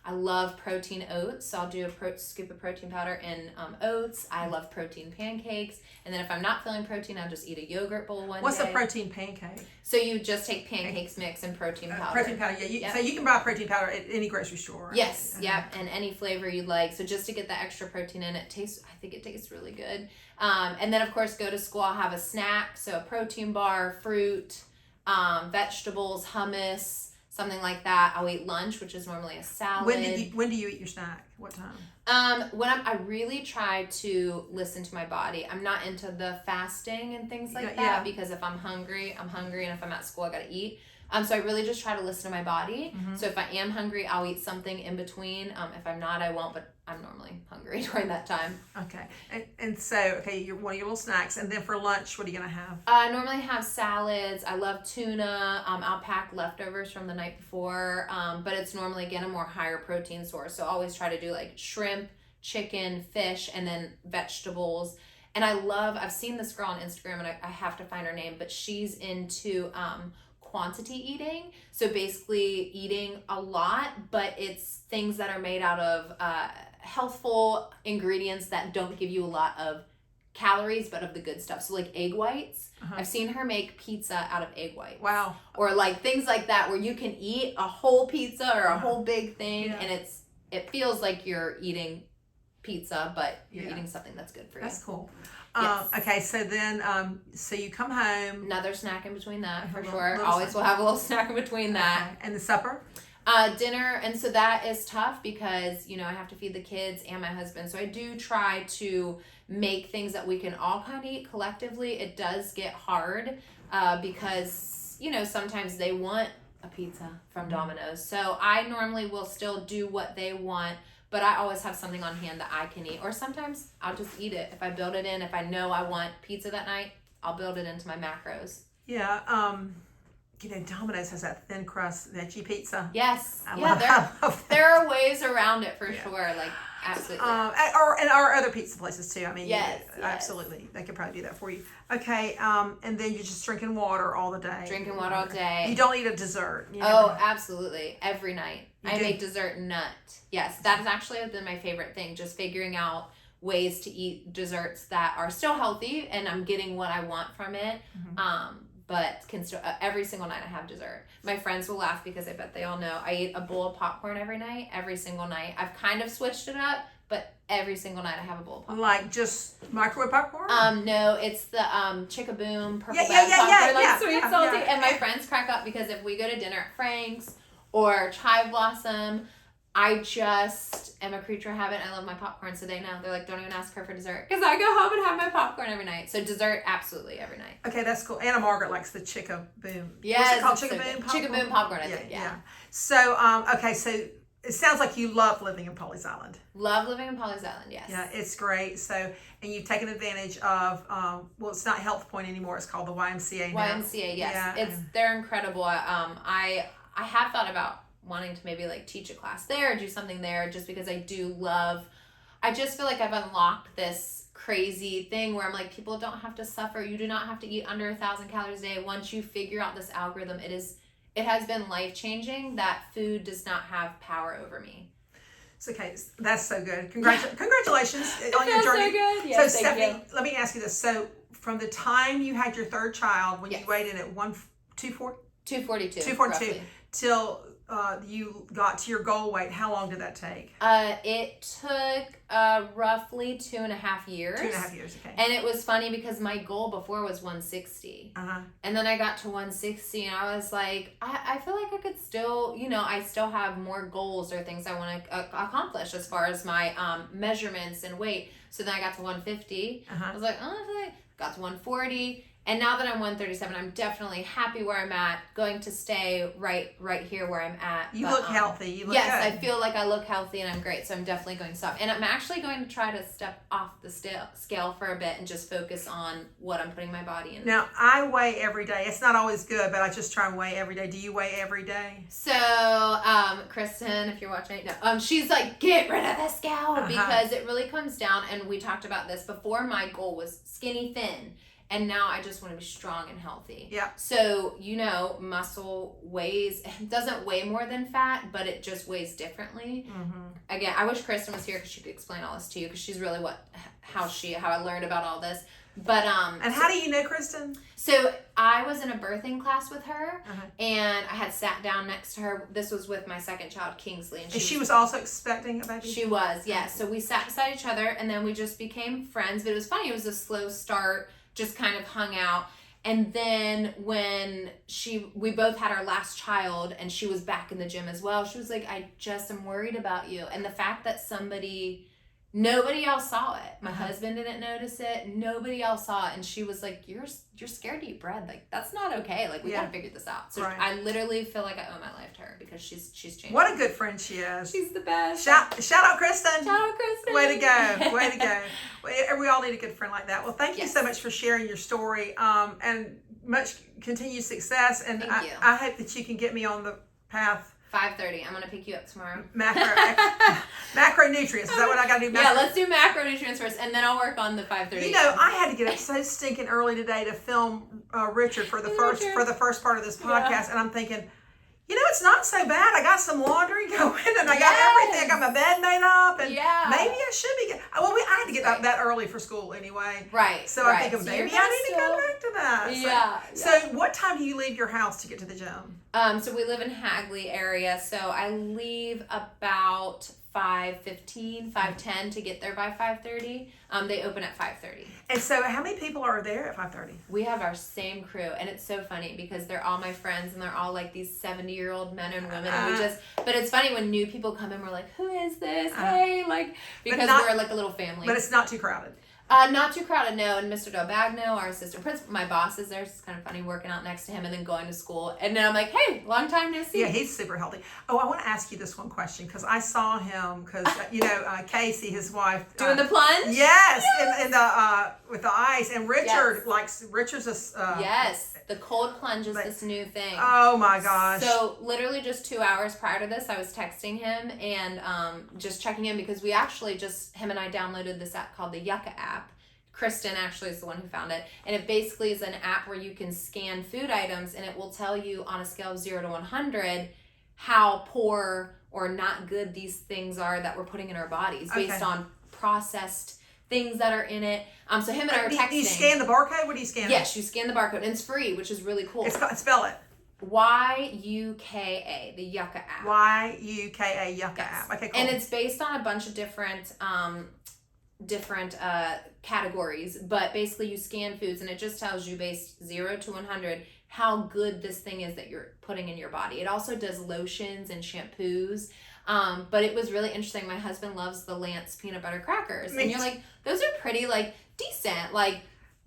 I love protein oats, so I'll do a scoop of protein powder in oats. I love protein pancakes, and then if I'm not feeling protein, I'll just eat a yogurt bowl one day. What's a protein pancake? So you just take pancakes mix and protein powder. Protein powder, yeah. So you can buy protein powder at any grocery store. Right? Yes, and any flavor you'd like. So just to get that extra protein in, I think it tastes really good. And then of course go to school. I'll have a snack, so a protein bar, fruit, vegetables, hummus. Something like that. I'll eat lunch, which is normally a salad. When do you eat your snack? What time? When I really try to listen to my body. I'm not into the fasting and things like that because if I'm hungry, I'm hungry, and if I'm at school, I gotta eat. So I really just try to listen to my body. So if I am hungry, I'll eat something in between. If I'm not, I won't, but I'm normally hungry during that time. Okay. And so, you want your little snacks, and then for lunch, what are you going to have? I normally have salads. I love tuna. I'll pack leftovers from the night before, but it's normally, again, a more higher protein source. So I always try to do like shrimp, chicken, fish, and then vegetables. And I've seen this girl on Instagram, and I have to find her name, but she's into quantity eating. So basically eating a lot, but it's things that are made out of healthful ingredients that don't give you a lot of calories, but of the good stuff. So like egg whites. I've seen her make pizza out of egg whites. Wow. Or like things like that where you can eat a whole pizza or a whole big thing, and it feels like you're eating pizza, but you're eating something that's good for you. That's cool. Yes. Okay, so then, so you come home. Another snack in between that for little- sure. little Always snack. will have a little snack in between that. Okay, and the supper? Dinner, and so that is tough because, you know, I have to feed the kids and my husband. So I do try to make things that we can all kind of eat collectively. It does get hard because, you know, sometimes they want a pizza from Domino's. So I normally will still do what they want, but I always have something on hand that I can eat. Or sometimes I'll just eat it. If I build it in, if I know I want pizza that night, I'll build it into my macros. Yeah, you know, Domino's has that thin crust veggie pizza. Yes. I Yeah, love that. there are ways around it for sure. Like, absolutely. And our other pizza places too. I mean, Yes, absolutely. They could probably do that for you. Okay, and then you're just drinking water all the day. Drinking water all day. You don't eat a dessert. You Oh, never- absolutely. Every night. I make dessert nut. Yes, that has actually been my favorite thing. Just figuring out ways to eat desserts that are still healthy and I'm getting what I want from it. But can still every single night I have dessert. My friends will laugh because I bet they all know I eat a bowl of popcorn every night, every single night. I've kind of switched it up, but every single night I have a bowl of popcorn. Like just microwave popcorn? No, it's the Chick-a-Boom purple Yeah, bag popcorn, like yeah, sweet yeah, salty. yeah. And my friends crack up because if we go to dinner at Frank's or Chive Blossom, I just am a creature of habit. I love my popcorn, so they know. They're like, don't even ask her for dessert. Because I go home and have my popcorn every night. So dessert, absolutely, every night. Okay, that's cool. Anna Margaret likes the Chick-a-Boom. Yes, What's it called? it's so Chick-a-Boom good. popcorn? Chick-a-Boom popcorn, I think, yeah. So, okay, so it sounds like you love living in Pawleys Island. Love living in Pawleys Island, yes. Yeah, it's great. So, and you've taken advantage of, well, it's not HealthPoint anymore. It's called the YMCA now. YMCA, yes. Yeah. They're incredible. I have thought about wanting to maybe like teach a class there or do something there just because I just feel like I've unlocked this crazy thing where I'm like, people don't have to suffer. You do not have to eat under 1,000 calories a day. Once you figure out this algorithm, it has been life-changing that food does not have power over me. It's okay. That's so good. Congratulations on your feels journey. so good. Yes, So, thank Stephanie, let me ask you this. So, from the time you had your third child, when you Yes. weighed in at 242, 242. 242, roughly. till you got to your goal weight, how long did that take? It took roughly 2.5 years. 2.5 years, okay. And it was funny because my goal before was 160. And then I got to 160 and I was like, I feel like I could still, you know, I still have more goals or things I want to accomplish as far as my measurements and weight. So then I got to 150. I was like, oh, I feel like got to 140. And now that I'm 137, I'm definitely happy where I'm at, going to stay right here where I'm at. You look healthy. You look yes, good. I feel like I look healthy and I'm great. So I'm definitely going to stop. And I'm actually going to try to step off the scale for a bit and just focus on what I'm putting my body in. Now, I weigh every day. It's not always good, but I just try and weigh every day. Do you weigh every day? So, Kristen, if you're watching, no, she's like, get rid of the scale because it really comes down. And we talked about this before. My goal was skinny, thin. And now I just want to be strong and healthy. Yeah. So, you know, muscle doesn't weigh more than fat, but it just weighs differently. Again, I wish Kristen was here because she could explain all this to you because she's really how I learned about all this. But and how do you know Kristen? So I was in a birthing class with her, and I had sat down next to her. This was with my second child, Kingsley, and she was also expecting a baby. She was, yes. So we sat beside each other, and then we just became friends. But it was funny; it was a slow start. Just kind of hung out. And then when we both had our last child and she was back in the gym as well, she was like, I just am worried about you. And the fact that nobody else saw it. My husband didn't notice it. Nobody else saw it. And she was like, you're scared to eat bread. Like, that's not okay. Like, we gotta figure this out. So I literally feel like I owe my life to her because she's changed. What a good friend she is. She's the best. Shout out Kristen. Shout out Kristen. Way to go. Way to go. We all need a good friend like that. Well, thank you so much for sharing your story. And much continued success. And Thank you. I hope that you can get me on the path. 5:30. I'm gonna pick you up tomorrow. Macronutrients. Is that what I gotta do? Yeah, let's do macronutrients first, and then I'll work on the 5:30. You know, I had to get up so stinking early today to film Richard for the first part of this podcast, and I'm thinking, you know, it's not so bad. I got some laundry going, and I got everything. I got my bed made up, and maybe I should be. I had to get up that early for school anyway. Right. So I'm thinking maybe I need to go back to that. Yeah. So what time do you leave your house to get to the gym? So we live in Hagley area, so I leave about 5:15, 5:10 to get there by 5:30. They open at 5:30. And so how many people are there at 5:30? We have our same crew, and it's so funny because they're all my friends, and they're all like these 70-year-old men and women, and but it's funny when new people come in, we're like, who is this? Hey, like, because we're like a little family. But it's not too crowded. Not too crowded, no. And Mr. Del Bagno, our assistant principal, my boss is there. It's kind of funny working out next to him and then going to school. And then I'm like, hey, long time no see. Yeah, he's super healthy. Oh, I want to ask you this one question because I saw him because Casey, his wife, doing the plunge. Yes, in the with the ice. And Richard Richard's a yes, the cold plunge is this new thing. Oh my gosh! So literally just 2 hours prior to this, I was texting him and just checking in because we actually him and I downloaded this app called the Y.M.C.A app. Kristen actually is the one who found it, and it basically is an app where you can scan food items and it will tell you on a scale of 0 to 100 how poor or not good these things are that we're putting in our bodies based on processed things that are in it. So him and I were texting. Do you scan the barcode? What do you scan? Yes, you scan the barcode, and it's free, which is really cool. Spell it. Y.U.K.A, the Y.M.C.A app. Y.U.K.A, Y.M.C.A app. Okay, cool. And it's based on a bunch of different categories, but basically you scan foods and it just tells you based 0 to 100 how good this thing is that you're putting in your body. It also does lotions and shampoos. But it was really interesting. My husband loves the Lance peanut butter crackers. And you're like, those are pretty decent.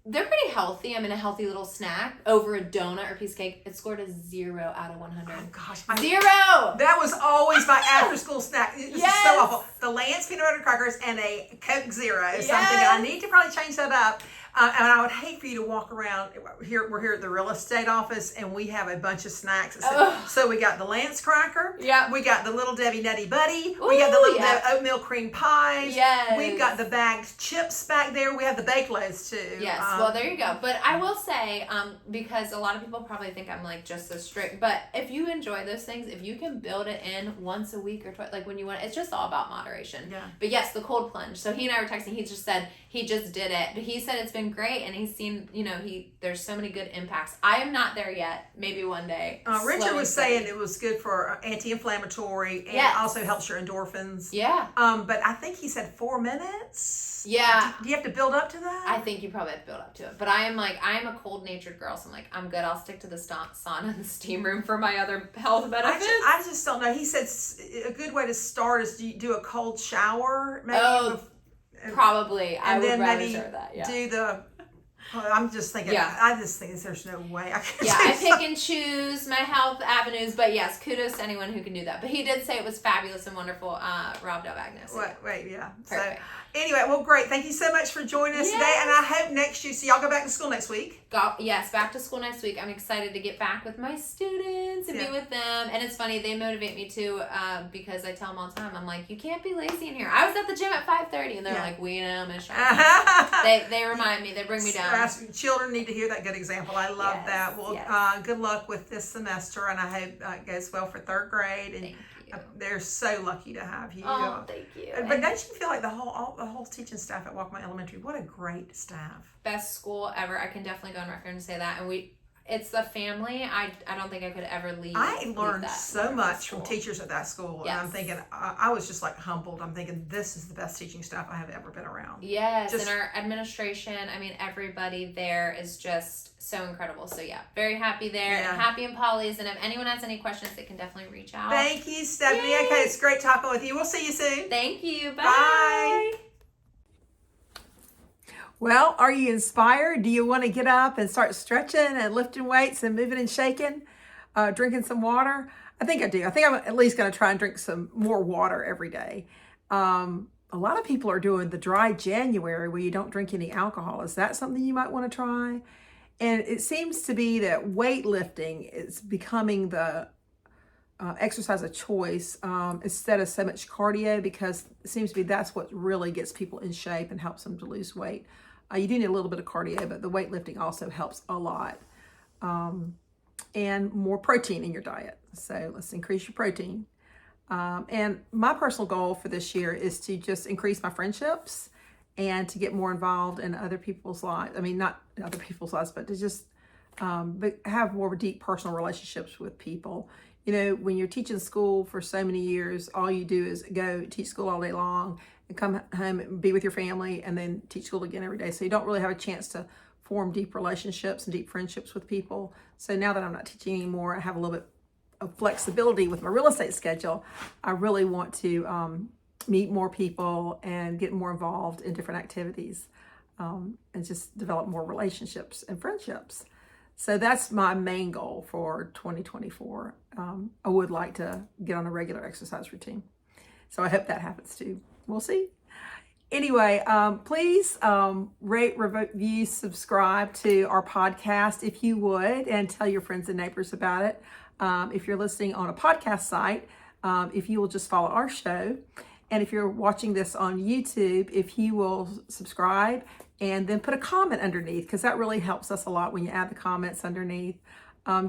They're pretty healthy. I mean, a healthy little snack over a donut or piece of cake. It scored a 0 out of 100. Oh gosh, 0. That was always my after-school snack. It was so awful. The Lance peanut butter crackers and a Coke Zero is something I need to probably change that up. And I would hate for you to walk around. We're here at the real estate office, and we have a bunch of snacks. So we got the Lance cracker. Yeah. We got the Little Debbie Nutty Buddy. We got the little oatmeal cream pies. Yes. We've got the bagged chips back there. We have the baked loaves too. Yes. Well, there you go. But I will say, because a lot of people probably think I'm just so strict, but if you enjoy those things, if you can build it in once a week or twice, when you want, it's just all about moderation. Yeah. But yes, the cold plunge. So he and I were texting. He just said he just did it, but he said it's been great, and he's seen, there's so many good impacts. I am not there yet. Maybe one day. Richard was saying it was good for anti-inflammatory and also helps your endorphins. Yeah. But I think he said 4 minutes. Yeah. Do you have to build up to that? I think you probably have to build up to it. But I am a cold-natured girl, so I'm good. I'll stick to the sauna and the steam room for my other health benefits. I just don't know. He said a good way to start is to do a cold shower. Maybe probably. I would rather maybe serve that. Yeah. Do the. I'm just thinking. Yeah. I just think there's no way I can. Yeah, I pick and choose my health avenues, but yes, kudos to anyone who can do that. But he did say it was fabulous and wonderful, Rob Del Bagno. So Yeah. Perfect. So anyway, well, great. Thank you so much for joining us today, and I hope next year. So y'all go back to school next week. Yes, back to school next week. I'm excited to get back with my students and be with them. And it's funny, they motivate me too, because I tell them all the time, I'm like, you can't be lazy in here. I was at the gym at 5:30, and they're like, we know, Miss They remind me. They bring me down. Children need to hear that good example. I love that. Well, good luck with this semester, and I hope it goes well for 3rd grade. And thank you. They're so lucky to have you. Oh, thank you. But don't you feel like the whole teaching staff at Waccamaw Elementary? What a great staff! Best school ever. I can definitely go on record and say that. And it's the family. I don't think I could ever leave. I learned so much school. from teachers at that school. Yes. And I'm thinking, I was just humbled. I'm thinking, this is the best teaching staff I have ever been around. Yes, and our administration, everybody there is just so incredible. So yeah, very happy there. Yeah. And happy in Pawleys. And if anyone has any questions, they can definitely reach out. Thank you, Stephanie. Yay. Okay, it's great talking with you. We'll see you soon. Thank you. Bye. Bye. Well, are you inspired? Do you want to get up and start stretching and lifting weights and moving and shaking, drinking some water? I think I do. I think I'm at least going to try and drink some more water every day. A lot of people are doing the dry January where you don't drink any alcohol. Is that something you might want to try? And it seems to be that weightlifting is becoming the exercise of choice instead of so much cardio, because it seems to be that's what really gets people in shape and helps them to lose weight. You do need a little bit of cardio, but the weightlifting also helps a lot. And more protein in your diet. So let's increase your protein. And my personal goal for this year is to just increase my friendships and to get more involved in other people's lives. Not other people's lives, but to just but have more deep personal relationships with people. You know, when you're teaching school for so many years, all you do is go teach school all day long and come home and be with your family and then teach school again every day. So you don't really have a chance to form deep relationships and deep friendships with people. So now that I'm not teaching anymore, I have a little bit of flexibility with my real estate schedule. I really want to meet more people and get more involved in different activities, and just develop more relationships and friendships. So that's my main goal for 2024. I would like to get on a regular exercise routine. So I hope that happens too. We'll see. Anyway, please rate, review, subscribe to our podcast if you would, and tell your friends and neighbors about it. If you're listening on a podcast site, if you will just follow our show. And if you're watching this on YouTube, if you will subscribe and then put a comment underneath, because that really helps us a lot when you add the comments underneath,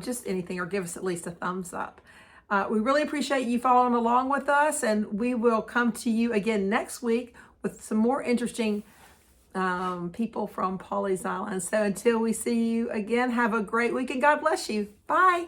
just anything, or give us at least a thumbs up. We really appreciate you following along with us, and we will come to you again next week with some more interesting people from Pawleys Island. So until we see you again, have a great week and God bless you. Bye.